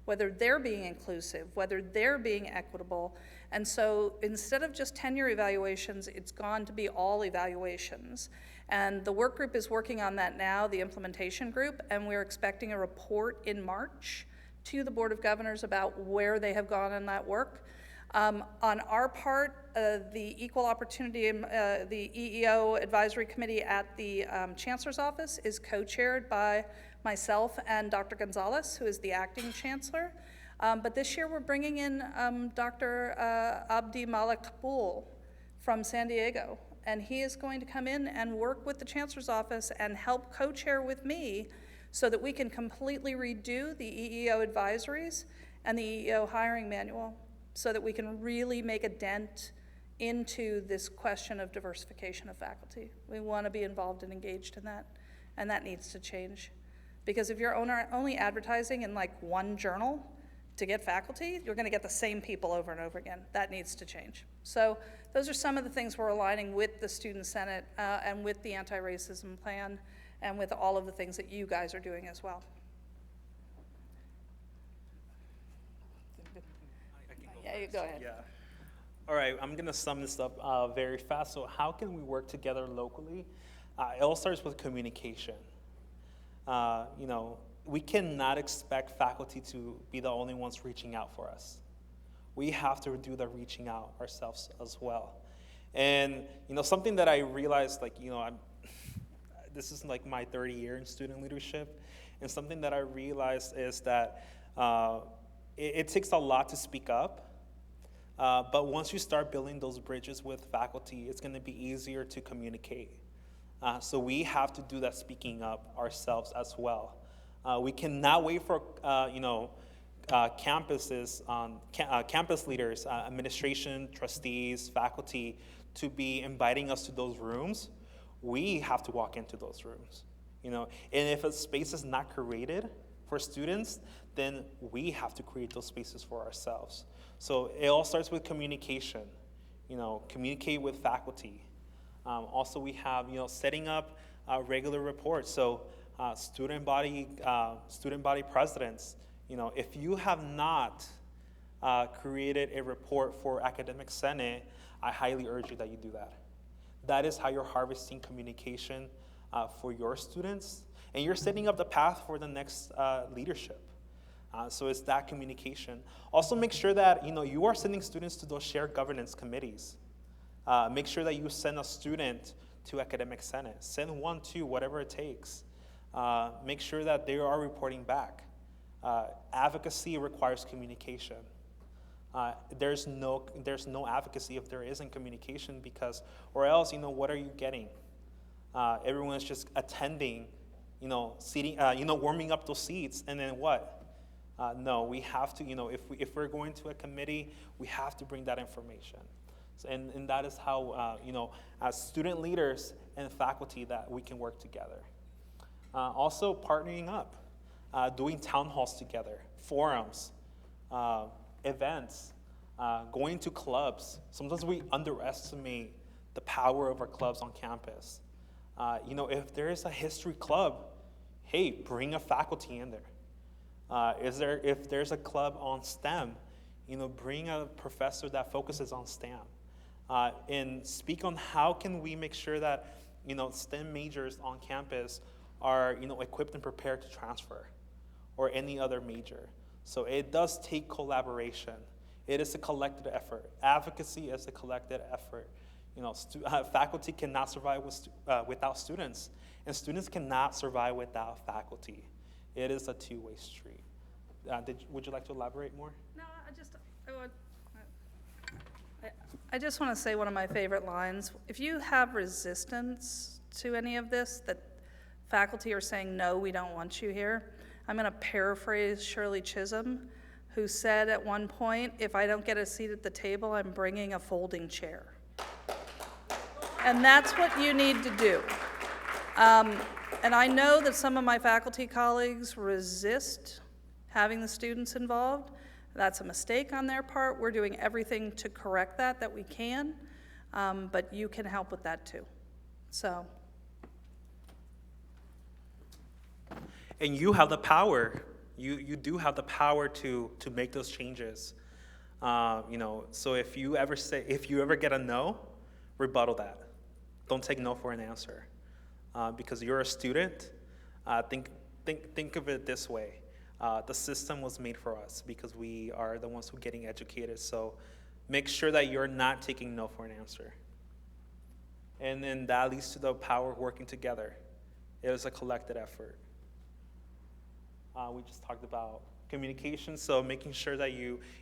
whether they're being inclusive, whether they're being equitable. And so instead of just tenure evaluations, it's gone to be all evaluations. And the work group is working on that now, the implementation group, and we're expecting a report in March to the Board of Governors about where they have gone in that work. On our part, the Equal Opportunity, the EEO Advisory Committee at the Chancellor's Office is co-chaired by myself and Dr. Gonzalez, who is the acting chancellor. But this year we're bringing in Dr. Abdi Malakpool from San Diego, and he is going to come in and work with the Chancellor's Office and help co-chair with me so that we can completely redo the EEO advisories and the EEO hiring manual, so that we can really make a dent into this question of diversification of faculty. We want to be involved and engaged in that, and that needs to change. Because if you're only advertising in like one journal to get faculty, you're going to get the same people over and over again. That needs to change. So those are some of the things we're aligning with the Student Senate and with the anti-racism plan and with all of the things that you guys are doing as well. Yeah, you go ahead.
Yeah. All right, I'm going to sum this up very fast. So how can we work together locally? It all starts with communication. We cannot expect faculty to be the only ones reaching out for us. We have to do the reaching out ourselves as well. And, something that I realized, this is like my third year in student leadership, and something that I realized is that it takes a lot to speak up, but once you start building those bridges with faculty, it's going to be easier to communicate. So we have to do that speaking up ourselves as well. We cannot wait for campuses, campus leaders, administration, trustees, faculty to be inviting us to those rooms. We have to walk into those rooms, and if a space is not created for students, then we have to create those spaces for ourselves. So it all starts with communication, communicate with faculty. Also, we have, setting up regular reports. So student body presidents, if you have not created a report for Academic Senate, I highly urge you that you do that. That is how you're harvesting communication for your students, and you're setting up the path for the next leadership. So it's that communication. Also make sure that you are sending students to those shared governance committees. Make sure that you send a student to Academic Senate. Send 1, 2, whatever it takes. Make sure that they are reporting back. Advocacy requires communication. There's no advocacy if there isn't communication, because, or else, what are you getting? Everyone is just attending, seating, warming up those seats, and then what? No, we have to, if we're going to a committee, we have to bring that information. So, and that is how, as student leaders and faculty, that we can work together. Also, partnering up, doing town halls together, forums, events, going to clubs. Sometimes we underestimate the power of our clubs on campus. If there is a history club, hey, bring a faculty in there. If there's a club on STEM, bring a professor that focuses on STEM. And speak on how can we make sure that, STEM majors on campus are, equipped and prepared to transfer, or any other major. So it does take collaboration. It is a collective effort. Advocacy is a collective effort. Faculty cannot survive without students, and students cannot survive without faculty. It is a two-way street. Would you like to elaborate more?
No, I just want to say one of my favorite lines. If you have resistance to any of this, that faculty are saying, no, we don't want you here, I'm going to paraphrase Shirley Chisholm, who said at one point, if I don't get a seat at the table, I'm bringing a folding chair. And that's what you need to do. And I know that some of my faculty colleagues resist having the students involved. That's a mistake on their part. We're doing everything to correct that we can, but you can help with that too. So.
And you have the power. You do have the power to make those changes. So if you ever get a no, rebuttal that. Don't take no for an answer. Because you're a student, think of it this way. The system was made for us because we are the ones who are getting educated. So make sure that you're not taking no for an answer. And then that leads to the power of working together. It is a collective effort. We just talked about communication, so making sure that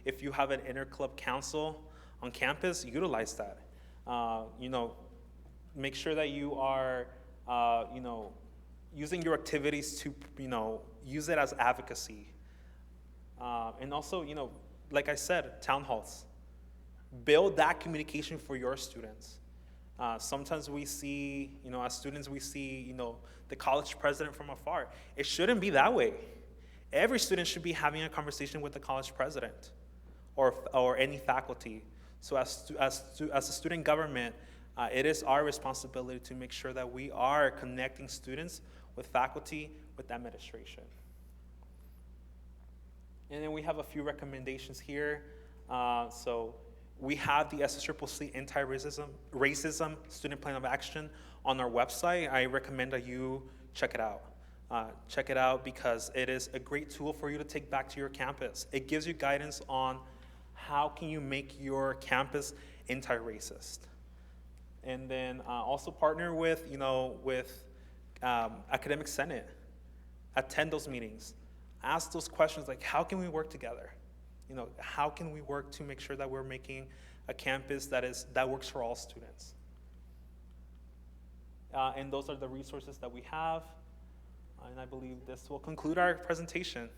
if you have an inter-club council on campus, utilize that. Make sure that you are, using your activities to, use it as advocacy. And also, like I said, town halls. Build that communication for your students. Sometimes we see, as students, we see, the college president from afar. It shouldn't be that way. Every student should be having a conversation with the college president or any faculty. So as a student government, it is our responsibility to make sure that we are connecting students with faculty, with administration. And then we have a few recommendations here. So we have the SSCCC Anti-Racism Student Plan of Action on our website. I recommend that you check it out. Check it out because it is a great tool for you to take back to your campus. It gives you guidance on how can you make your campus anti-racist. And then also partner with, Academic Senate. Attend those meetings. Ask those questions like, how can we work together? How can we work to make sure that we're making a campus that works for all students? And those are the resources that we have. And I believe this will conclude our presentation.